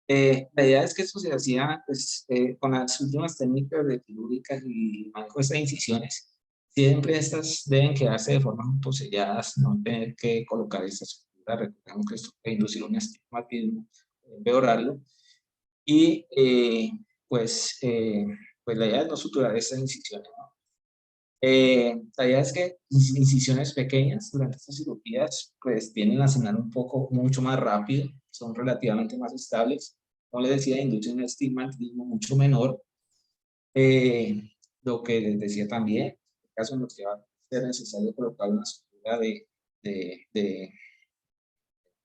La idea es que esto se hacía pues, con las últimas técnicas de quirúrgicas y manejo de estas incisiones. Siempre estas deben quedarse de forma autoselladas, no tener que colocar esta sutura. Recordemos que esto puede inducir un estigmatismo, empeorarlo. Y pues la idea es no suturar estas incisiones, ¿no? La idea es que incisiones pequeñas durante estas cirugías pues tienden a sanar mucho más rápido, son relativamente más estables. Como les decía, inducen un estigmatismo mucho menor. Lo que les decía también, en el caso en los que va a ser necesario colocar una sutura de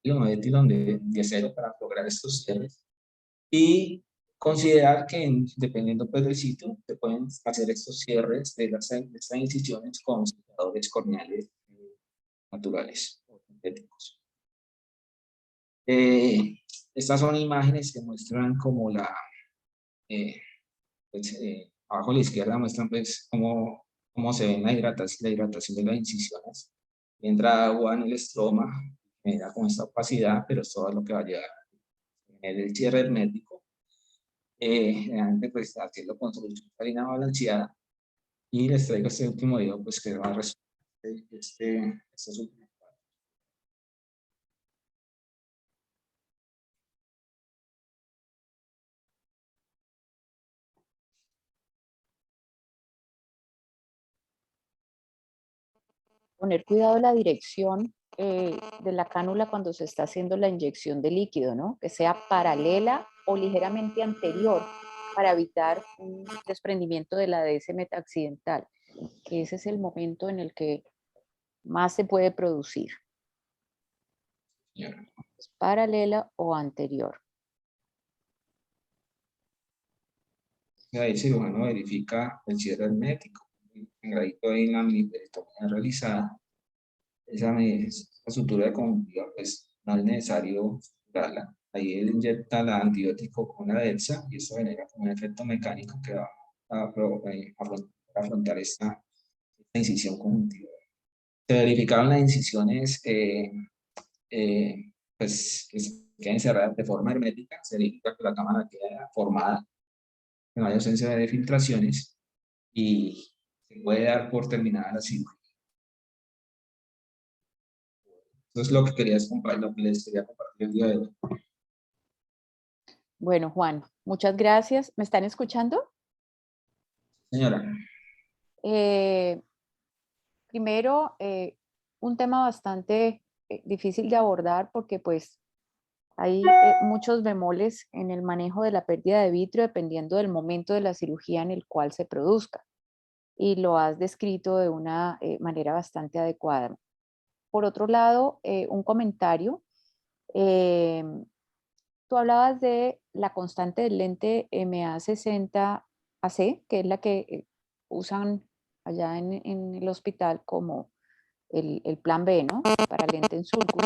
etilón de acero para lograr estos cierres. Y considerar que dependiendo pues, del sitio, se pueden hacer estos cierres de estas incisiones con selladores corneales naturales o sintéticos. Estas son imágenes que muestran como abajo a la izquierda muestran pues cómo se ve la hidratación de las incisiones. Entra agua en el estroma, genera con esta opacidad, pero es todo lo que va a llegar en el cierre hermético. Generalmente pues haciendo con solución salina balanceada y les traigo este último video pues que va a resolver estos últimos pasos. Poner cuidado en la dirección de la cánula cuando se está haciendo la inyección de líquido, ¿no? Que sea paralela o ligeramente anterior para evitar un desprendimiento de la ADS metaaccidental, que ese es el momento en el que más se puede producir. Es paralela o anterior. Ahí el cirujano verifica el cierre hermético. Engradito ahí en la miniperitomía realizada. Esa sutura de conjuntiva, pues no es necesario suturarla. Ahí él inyecta el antibiótico con la DEXA y eso genera como un efecto mecánico que va a afrontar esta incisión conjuntiva. Se verificaron las incisiones pues, que se queden cerradas de forma hermética, se verifica que la cámara queda formada, que no hay ausencia de filtraciones y se puede dar por terminada la cirugía. Eso es lo que querías compartir, lo que les quería compartir el día de hoy. Bueno, Juan, muchas gracias. ¿Me están escuchando? Señora. Primero, un tema bastante difícil de abordar porque pues hay muchos bemoles en el manejo de la pérdida de vitrio dependiendo del momento de la cirugía en el cual se produzca. Y lo has descrito de una manera bastante adecuada. Por otro lado, un comentario. Tú hablabas de la constante del lente MA60AC, que es la que usan allá en el hospital como el plan B, ¿no? Para lente en surcos.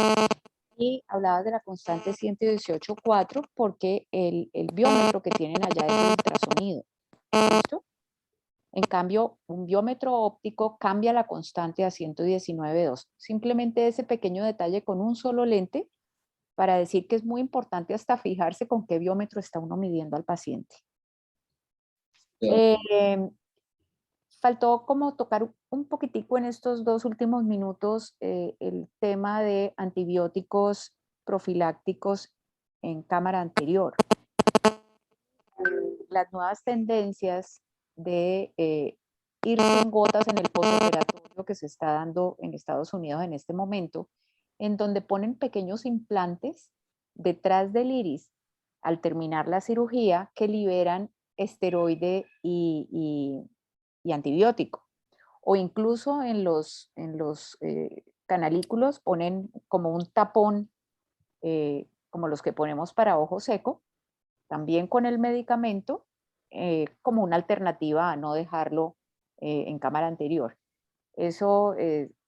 Y hablabas de la constante 118.4 porque el biómetro que tienen allá es de ultrasonido. ¿Listo? En cambio, un biómetro óptico cambia la constante a 119.2. Simplemente ese pequeño detalle con un solo lente para decir que es muy importante hasta fijarse con qué biómetro está uno midiendo al paciente. Faltó como tocar un poquitico en estos 2 últimos minutos el tema de antibióticos profilácticos en cámara anterior. Las nuevas tendencias de irse en gotas en el postoperatorio que se está dando en Estados Unidos en este momento, en donde ponen pequeños implantes detrás del iris al terminar la cirugía que liberan esteroide y antibiótico. O incluso en los canalículos ponen como un tapón, como los que ponemos para ojo seco, también con el medicamento, como una alternativa a no dejarlo en cámara anterior. Eso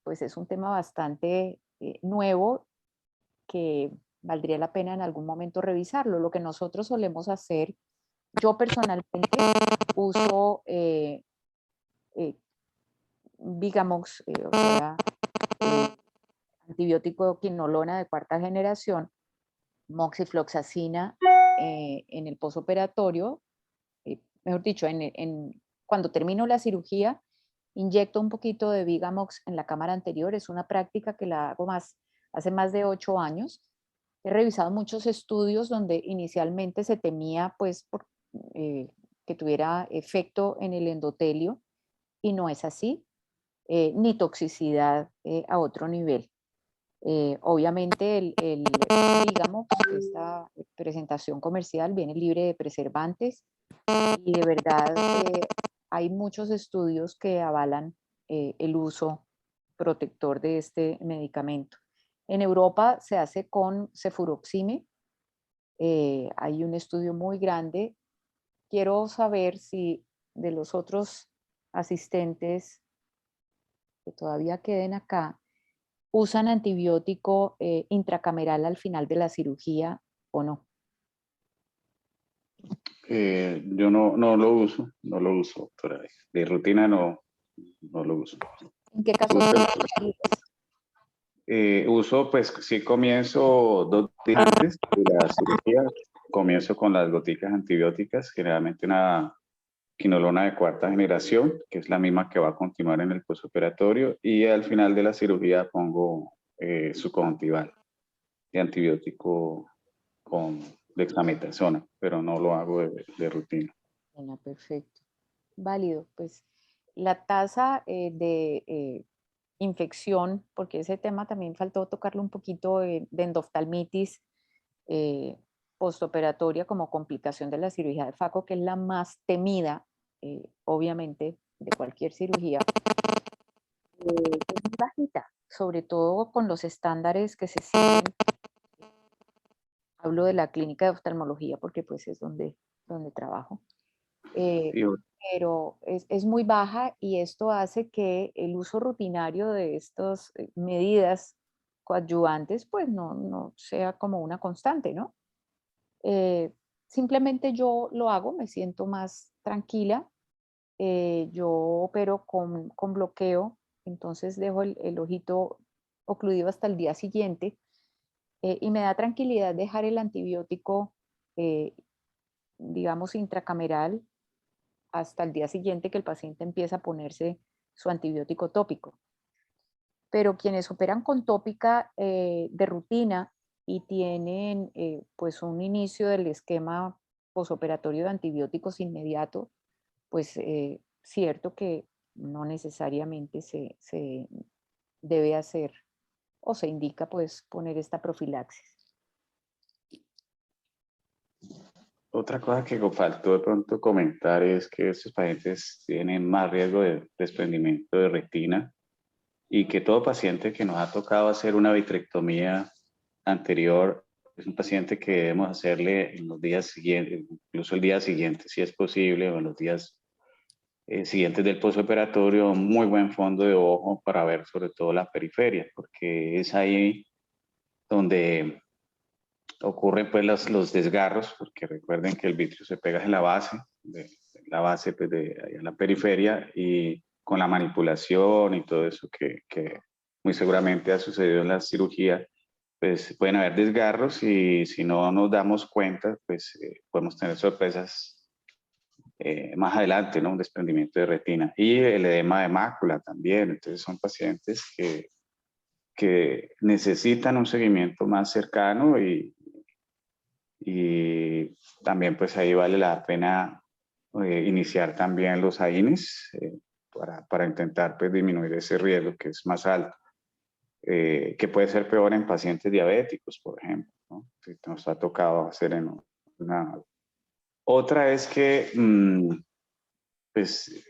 pues es un tema bastante nuevo que valdría la pena en algún momento revisarlo. Lo que nosotros solemos hacer, yo personalmente uso Vigamox, o sea, antibiótico quinolona de 4ª generación, moxifloxacina en el posoperatorio, mejor dicho, cuando termino la cirugía, inyecto un poquito de Vigamox en la cámara anterior. Es una práctica que la hago hace más de 8 años. He revisado muchos estudios donde inicialmente se temía pues, que tuviera efecto en el endotelio y no es así, ni toxicidad a otro nivel. Obviamente el Vigamox, esta presentación comercial, viene libre de preservantes y de verdad hay muchos estudios que avalan el uso protector de este medicamento. En Europa se hace con cefuroxime. Hay un estudio muy grande. Quiero saber si de los otros asistentes que todavía queden acá, usan antibiótico intracameral al final de la cirugía o no. Yo no lo uso, doctora. De rutina no lo uso. ¿En qué caso Uso, no lo usarías? uso, pues sí comienzo 2 días antes de la cirugía, comienzo con las goticas antibióticas, generalmente una quinolona de 4ª generación, que es la misma que va a continuar en el postoperatorio, y al final de la cirugía pongo su conjuntival de antibiótico con dexametasona, pero no lo hago de rutina. Bueno, perfecto. Válido. Pues la tasa de infección, porque ese tema también faltó tocarlo un poquito, de endoftalmitis postoperatoria como complicación de la cirugía de Faco, que es la más temida, obviamente, de cualquier cirugía, es muy bajita, sobre todo con los estándares que se siguen. Hablo de la clínica de oftalmología porque pues es donde trabajo. Sí, pero es muy baja y esto hace que el uso rutinario de estas medidas coadyuvantes pues no sea como una constante, ¿no? Eh, Simplemente yo lo hago, me siento más tranquila, yo opero con bloqueo, entonces dejo el ojito ocluido hasta el día siguiente y me da tranquilidad dejar el antibiótico, eh, digamos, intracameral hasta el día siguiente que el paciente empieza a ponerse su antibiótico tópico. Pero quienes operan con tópica de rutina y tienen pues un inicio del esquema posoperatorio de antibióticos inmediato, pues cierto que no necesariamente se debe hacer o se indica pues poner esta profilaxis. otra cosa que faltó de pronto comentar es que estos pacientes tienen más riesgo de desprendimiento de retina y que todo paciente que nos ha tocado hacer una vitrectomía anterior es un paciente que debemos hacerle en los días siguientes, incluso el día siguiente si es posible, o en los días siguientes del postoperatorio, un muy buen fondo de ojo para ver sobre todo la periferia, porque es ahí donde ocurren pues los desgarros, porque recuerden que el vitrio se pega en la base, pues, de la periferia, y con la manipulación y todo eso que muy seguramente ha sucedido en la cirugía, pues pueden haber desgarros y si no nos damos cuenta, pues podemos tener sorpresas más adelante, ¿no? Un desprendimiento de retina y el edema de mácula también. Entonces son pacientes que necesitan un seguimiento más cercano y también pues ahí vale la pena iniciar también los AINES para intentar pues disminuir ese riesgo que es más alto, que puede ser peor en pacientes diabéticos, por ejemplo, ¿no? Que nos ha tocado hacer en una... Otra es que pues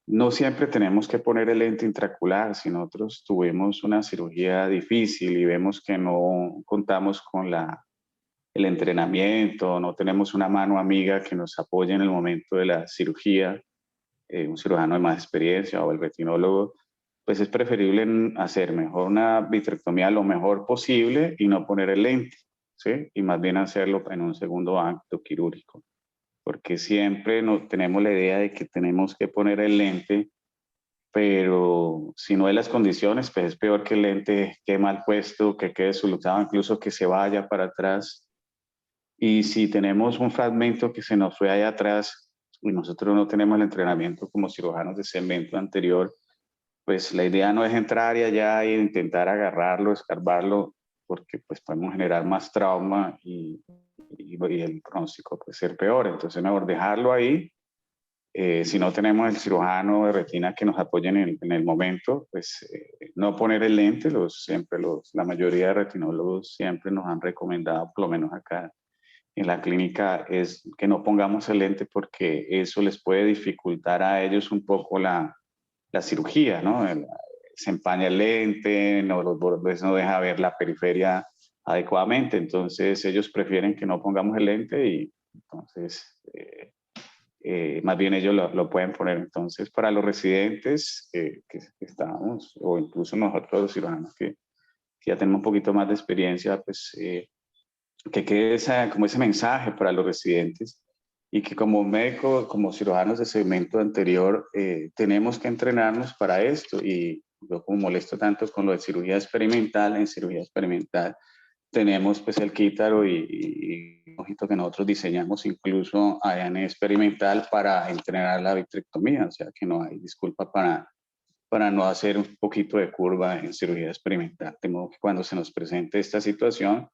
no siempre tenemos que poner el lente intraocular. Si nosotros tuvimos una cirugía difícil y vemos que no contamos con el entrenamiento, no tenemos una mano amiga que nos apoye en el momento de la cirugía, un cirujano de más experiencia o el retinólogo, pues es preferible hacer mejor una vitrectomía lo mejor posible y no poner el lente, ¿sí? Y más bien hacerlo en un segundo acto quirúrgico, porque siempre no, tenemos la idea de que tenemos que poner el lente, pero si no hay las condiciones, pues es peor que el lente quede mal puesto, que quede solucionado, incluso que se vaya para atrás. Y si tenemos un fragmento que se nos fue allá atrás y nosotros no tenemos el entrenamiento como cirujanos de segmento anterior, pues la idea no es entrar y allá e intentar agarrarlo, escarbarlo, porque pues podemos generar más trauma y el pronóstico puede ser peor. Entonces mejor dejarlo ahí. Si no tenemos el cirujano de retina que nos apoye en el momento, pues no poner el lente. La mayoría de retinólogos siempre nos han recomendado, por lo menos acá en la clínica, es que no pongamos el lente porque eso les puede dificultar a ellos un poco la cirugía, ¿no? Se empaña el lente, los bordes no deja ver la periferia adecuadamente, entonces ellos prefieren que no pongamos el lente y entonces más bien ellos lo pueden poner. Entonces para los residentes que estamos, o incluso nosotros los cirujanos que ya tenemos un poquito más de experiencia, pues que quede como ese mensaje para los residentes y que como médicos, como cirujanos de segmento anterior, tenemos que entrenarnos para esto. Y yo como molesto tanto con lo de cirugía experimental, en cirugía experimental tenemos pues el Kitaro y un ojito que nosotros diseñamos incluso allá en experimental para entrenar la vitrectomía, o sea que no hay disculpa para no hacer un poquito de curva en cirugía experimental, de modo que cuando se nos presente esta situación,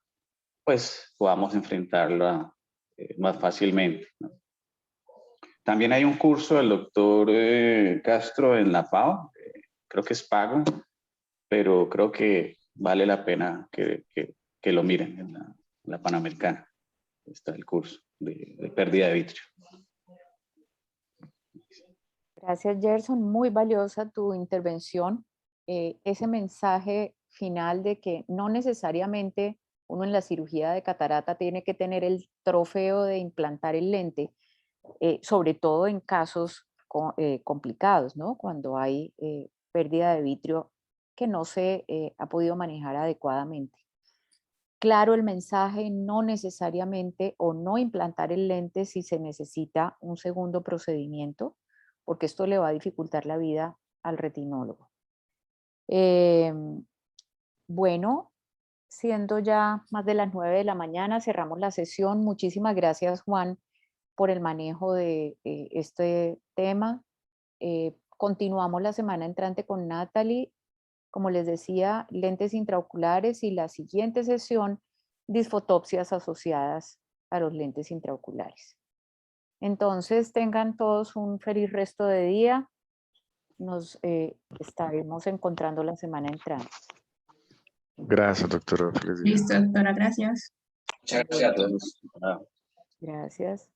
pues podamos enfrentarla más fácilmente, ¿no? También hay un curso del doctor Castro en la PAO, creo que es pago, pero creo que vale la pena que lo miren en la Panamericana. Está el curso de pérdida de vitrio. Gracias, Gerson. Muy valiosa tu intervención. Ese mensaje final de que no necesariamente uno en la cirugía de catarata tiene que tener el trofeo de implantar el lente, sobre todo en casos complicados, ¿no? Cuando hay pérdida de vitrio que no se ha podido manejar adecuadamente. Claro el mensaje, no necesariamente o no implantar el lente si se necesita un segundo procedimiento, porque esto le va a dificultar la vida al retinólogo. Bueno, siendo ya más de las 9 de la mañana, cerramos la sesión. Muchísimas gracias, Juan, por el manejo de este tema. Continuamos la semana entrante con Natalie. Como les decía, lentes intraoculares y la siguiente sesión, disfotopsias asociadas a los lentes intraoculares. Entonces, tengan todos un feliz resto de día. Nos estaremos encontrando la semana entrante. Gracias, doctora. Feliz día. Listo, doctora, gracias. Muchas gracias a todos. Gracias.